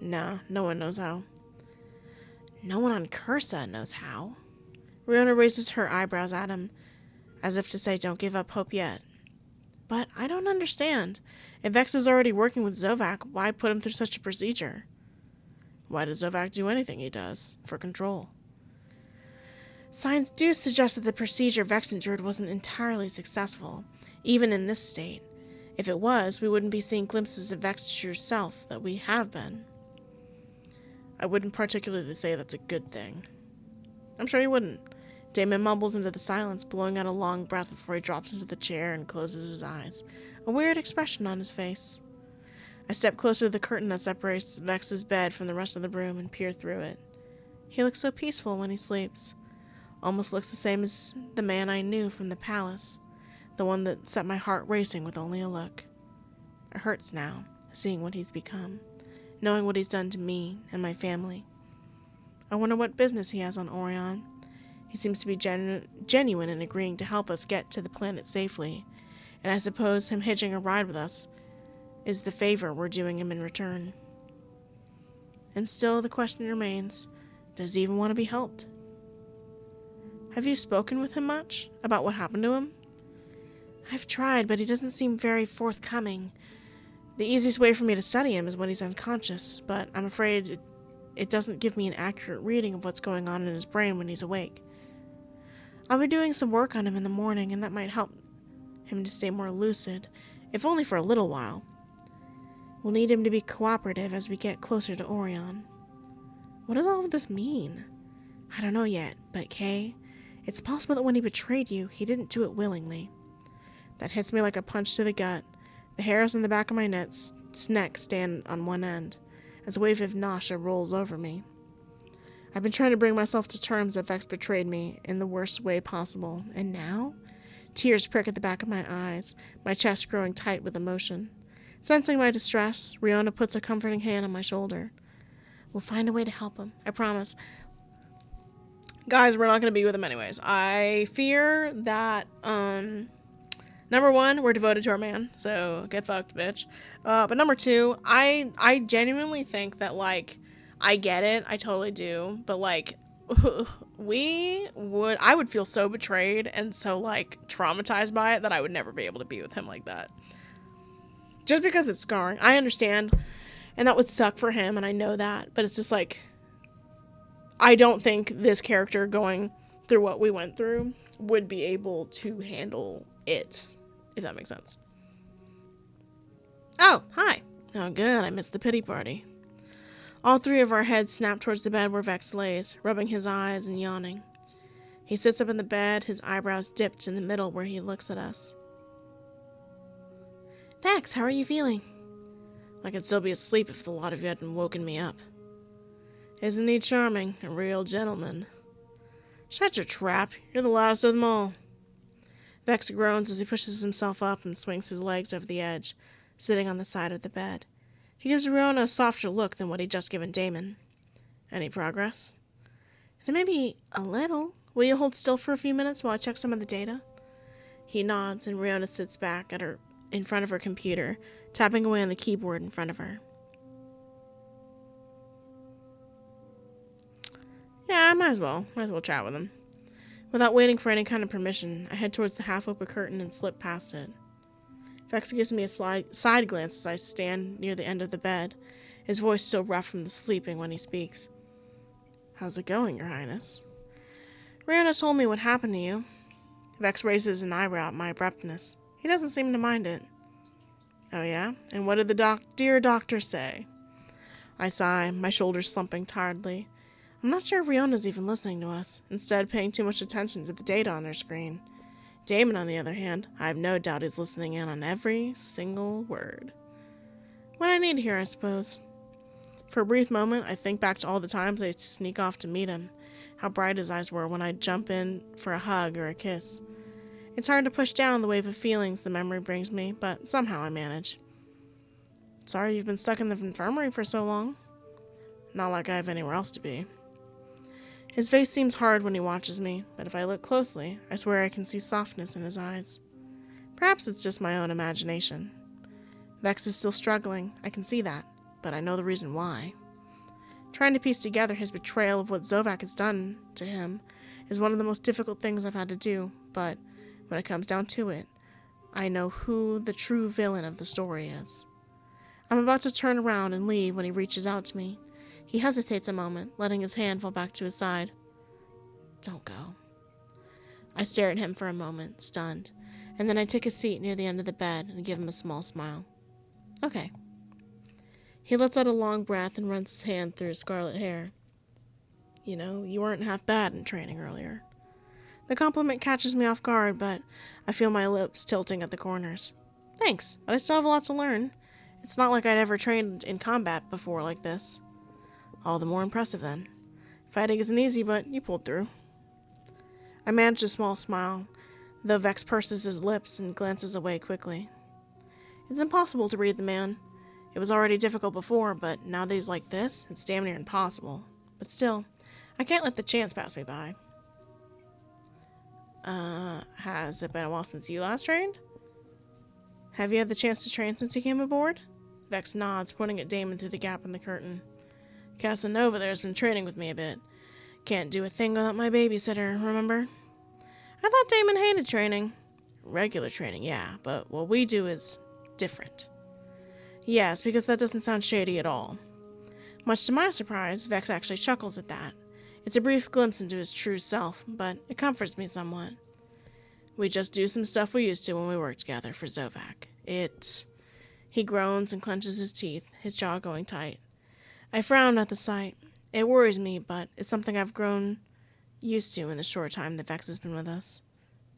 Nah, no one knows how. No one on Cursa knows how. Riona raises her eyebrows at him, as if to say don't give up hope yet. But I don't understand. If Vex is already working with Zovak, why put him through such a procedure? Why does Zovak do anything he does? For control. Signs do suggest that the procedure Vex endured wasn't entirely successful, even in this state. If it was, we wouldn't be seeing glimpses of Vex's true self that we have been. I wouldn't particularly say that's a good thing. I'm sure he wouldn't. Damon mumbles into the silence, blowing out a long breath before he drops into the chair and closes his eyes, a weird expression on his face. I step closer to the curtain that separates Vex's bed from the rest of the room and peer through it. He looks so peaceful when he sleeps. Almost looks the same as the man I knew from the palace, the one that set my heart racing with only a look. It hurts now, seeing what he's become, knowing what he's done to me and my family. I wonder what business he has on Orion. He seems to be genuine in agreeing to help us get to the planet safely, and I suppose him hitching a ride with us is the favor we're doing him in return. And still the question remains, does he even want to be helped? Have you spoken with him much about what happened to him? I've tried, but he doesn't seem very forthcoming. The easiest way for me to study him is when he's unconscious, but I'm afraid it doesn't give me an accurate reading of what's going on in his brain when he's awake. I'll be doing some work on him in the morning, and that might help him to stay more lucid, if only for a little while. We'll need him to be cooperative as we get closer to Orion. What does all of this mean? I don't know yet, but Kay, it's possible that when he betrayed you, he didn't do it willingly. That hits me like a punch to the gut. The hairs on the back of my neck stand on one end, as a wave of nausea rolls over me. I've been trying to bring myself to terms that Vex betrayed me in the worst way possible, and now? Tears prick at the back of my eyes, my chest growing tight with emotion. Sensing my distress, Riona puts a comforting hand on my shoulder. We'll find a way to help him, I promise. Guys, we're not going to be with him anyways. I fear that, number one, we're devoted to our man, so get fucked, bitch. But number two, I genuinely think that, like, I get it, I totally do, but, like, I would feel so betrayed and so, like, traumatized by it that I would never be able to be with him like that. Just because it's scarring. I understand, and that would suck for him, and I know that, but it's just, like, I don't think this character going through what we went through would be able to handle it, if that makes sense. Oh, hi. Oh, good, I missed the pity party. All three of our heads snap towards the bed where Vex lays, rubbing his eyes and yawning. He sits up in the bed, his eyebrows dipped in the middle where he looks at us. Vex, how are you feeling? I could still be asleep if the lot of you hadn't woken me up. Isn't he charming? A real gentleman. Shut your trap. You're the loudest of them all. Vex groans as he pushes himself up and swings his legs over the edge, sitting on the side of the bed. He gives Riona a softer look than what he'd just given Damon. Any progress? There may be a little. Will you hold still for a few minutes while I check some of the data? He nods, and Riona sits back in front of her computer, tapping away on the keyboard in front of her. Yeah, I might as well chat with him. Without waiting for any kind of permission, I head towards the half-open curtain and slip past it. Vex gives me a side glance as I stand near the end of the bed, his voice still rough from the sleeping when he speaks. How's it going, Your Highness? Rihanna told me what happened to you. Vex raises an eyebrow at my abruptness. He doesn't seem to mind it. Oh yeah? And what did the dear doctor say? I sigh, my shoulders slumping tiredly. I'm not sure Riona's even listening to us, instead paying too much attention to the data on her screen. Damon, on the other hand, I have no doubt is listening in on every single word. What I need here, I suppose. For a brief moment, I think back to all the times I used to sneak off to meet him, how bright his eyes were when I'd jump in for a hug or a kiss. It's hard to push down the wave of feelings the memory brings me, but somehow I manage. Sorry you've been stuck in the infirmary for so long. Not like I have anywhere else to be. His face seems hard when he watches me, but if I look closely, I swear I can see softness in his eyes. Perhaps it's just my own imagination. Vex is still struggling, I can see that, but I know the reason why. Trying to piece together his betrayal of what Zovac has done to him is one of the most difficult things I've had to do, but when it comes down to it, I know who the true villain of the story is. I'm about to turn around and leave when he reaches out to me. He hesitates a moment, letting his hand fall back to his side. Don't go. I stare at him for a moment, stunned, and then I take a seat near the end of the bed and give him a small smile. Okay. He lets out a long breath and runs his hand through his scarlet hair. You know, you weren't half bad in training earlier. The compliment catches me off guard, but I feel my lips tilting at the corners. Thanks, but I still have a lot to learn. It's not like I'd ever trained in combat before like this. All the more impressive, then. Fighting isn't easy, but you pulled through. I manage a small smile, though Vex purses his lips and glances away quickly. It's impossible to read the man. It was already difficult before, but nowadays like this, it's damn near impossible. But still, I can't let the chance pass me by. Has it been a while since you last trained? Have you had the chance to train since you came aboard? Vex nods, pointing at Damon through the gap in the curtain. Casanova there's been training with me a bit. Can't do a thing without my babysitter, remember? I thought Damon hated training. Regular training, yeah, but what we do is different. Yes, because that doesn't sound shady at all. Much to my surprise, Vex actually chuckles at that. It's a brief glimpse into his true self, but it comforts me somewhat. We just do some stuff we used to when we worked together for Zovac. He groans and clenches his teeth, his jaw going tight. I frown at the sight. It worries me, but it's something I've grown used to in the short time that Vex has been with us.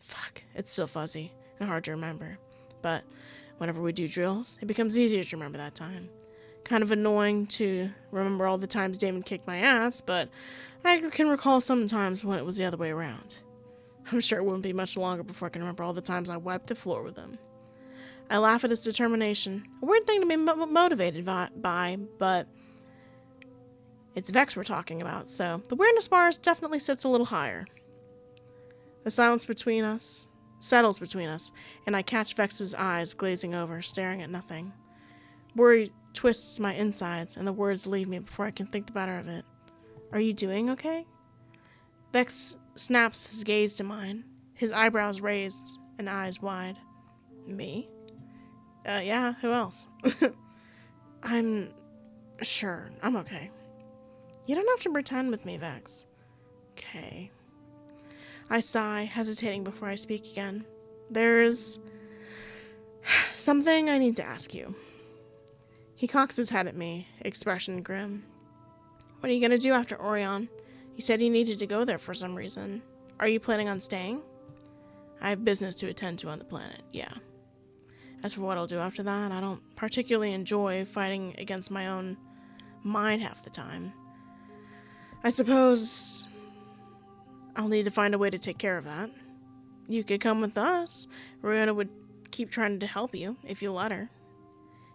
Fuck, it's still fuzzy and hard to remember. But whenever we do drills, it becomes easier to remember that time. Kind of annoying to remember all the times Damon kicked my ass, but I can recall some times when it was the other way around. I'm sure it wouldn't be much longer before I can remember all the times I wiped the floor with him. I laugh at his determination. A weird thing to be motivated by, but it's Vex we're talking about, so the weirdness bar definitely sits a little higher. The silence between us settles between us, and I catch Vex's eyes glazing over, staring at nothing. Worry twists my insides, and the words leave me before I can think the better of it. Are you doing okay? Vex snaps his gaze to mine, his eyebrows raised and eyes wide. Me? Yeah, who else? I'm sure. I'm okay. You don't have to pretend with me, Vex. Okay. I sigh, hesitating before I speak again. There's something I need to ask you. He cocks his head at me, expression grim. What are you going to do after Orion? You said you needed to go there for some reason. Are you planning on staying? I have business to attend to on the planet, yeah. As for what I'll do after that, I don't particularly enjoy fighting against my own mind half the time. I suppose I'll need to find a way to take care of that. You could come with us. Rihanna would keep trying to help you, if you let her.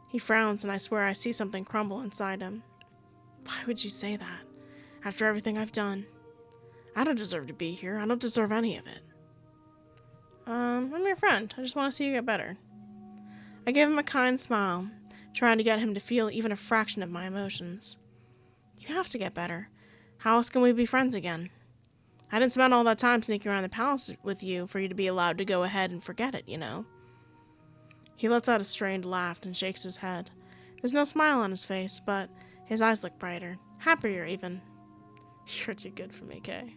He frowns, and I swear I see something crumble inside him. Why would you say that? After everything I've done. I don't deserve to be here. I don't deserve any of it. I'm your friend. I just want to see you get better. I give him a kind smile, trying to get him to feel even a fraction of my emotions. You have to get better. How else can we be friends again? I didn't spend all that time sneaking around the palace with you for you to be allowed to go ahead and forget it, you know. He lets out a strained laugh and shakes his head. There's no smile on his face, but his eyes look brighter, happier even. You're too good for me, Kay.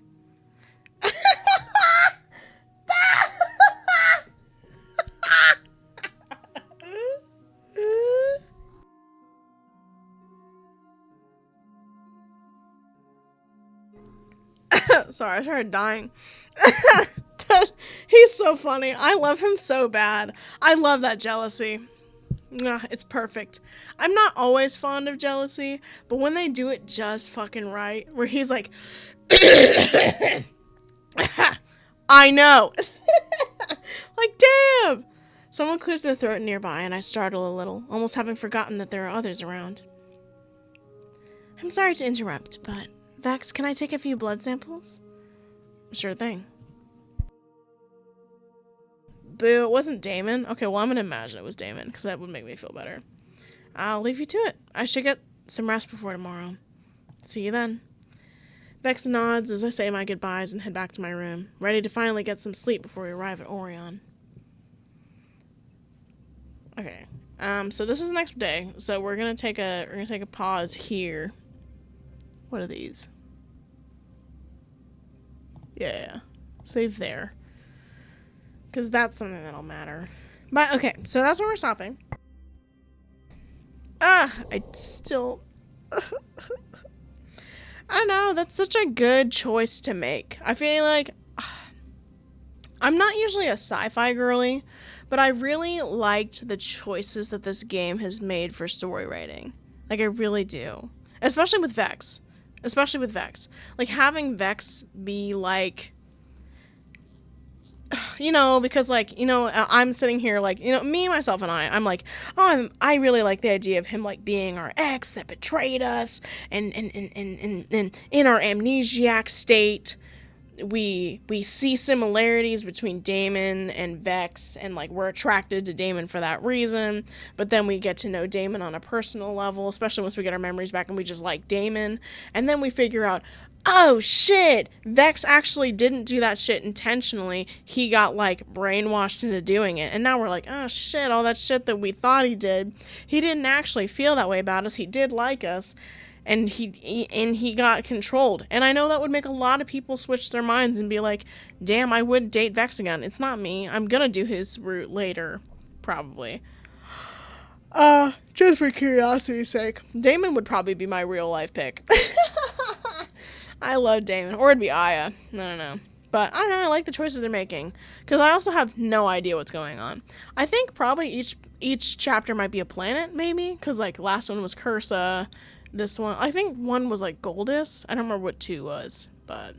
Sorry, I started dying. He's so funny. I love him so bad. I love that jealousy. It's perfect. I'm not always fond of jealousy, but when they do it just fucking right, where he's like, I know. Like, damn. Someone clears their throat nearby, and I startle a little, almost having forgotten that there are others around. I'm sorry to interrupt, but Vex, can I take a few blood samples? Sure thing. Boo, it wasn't Damon. Okay, well, I'm gonna imagine it was Damon, because that would make me feel better. I'll leave you to it. I should get some rest before tomorrow. See you then. Vex nods as I say my goodbyes and head back to my room, ready to finally get some sleep before we arrive at Orion. Okay, so this is the next day, so we're gonna take a pause here. What are these? Yeah, save there. Because that's something that'll matter. But, okay, so that's where we're stopping. I still... I don't know, that's such a good choice to make. I feel like... I'm not usually a sci-fi girly, but I really liked the choices that this game has made for story writing. Like, I really do. Especially with Vex. Like, having Vex be, like... You know, because, like, you know, I'm sitting here, like, you know, me, myself, and I'm like, oh, I really like the idea of him, like, being our ex that betrayed us, and in our amnesiac state, we see similarities between Damon and Vex, and, like, we're attracted to Damon for that reason, but then we get to know Damon on a personal level, especially once we get our memories back and we just like Damon, and then we figure out, oh shit, Vex actually didn't do that shit intentionally. He got, like, brainwashed into doing it. And now we're like, oh shit, all that shit that we thought he did, he didn't actually feel that way about us. He did like us. And he got controlled. And I know that would make a lot of people switch their minds and be like, damn, I would date Vex again. It's not me. I'm gonna do his route later. Probably. Just for curiosity's sake. Damon would probably be my real life pick. I love Damon. Or it'd be Aya. I don't know. But I don't know. I like the choices they're making. Because I also have no idea what's going on. I think probably each chapter might be a planet, maybe. Because, like, last one was Cursa. This one, I think one was, like, Goldus. I don't remember what 2 was. But,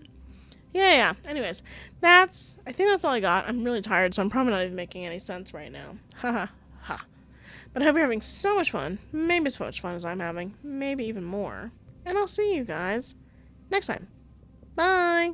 yeah. Anyways, I think that's all I got. I'm really tired, so I'm probably not even making any sense right now. Ha. But I hope you're having so much fun. Maybe as much fun as I'm having. Maybe even more. And I'll see you guys next time. Bye!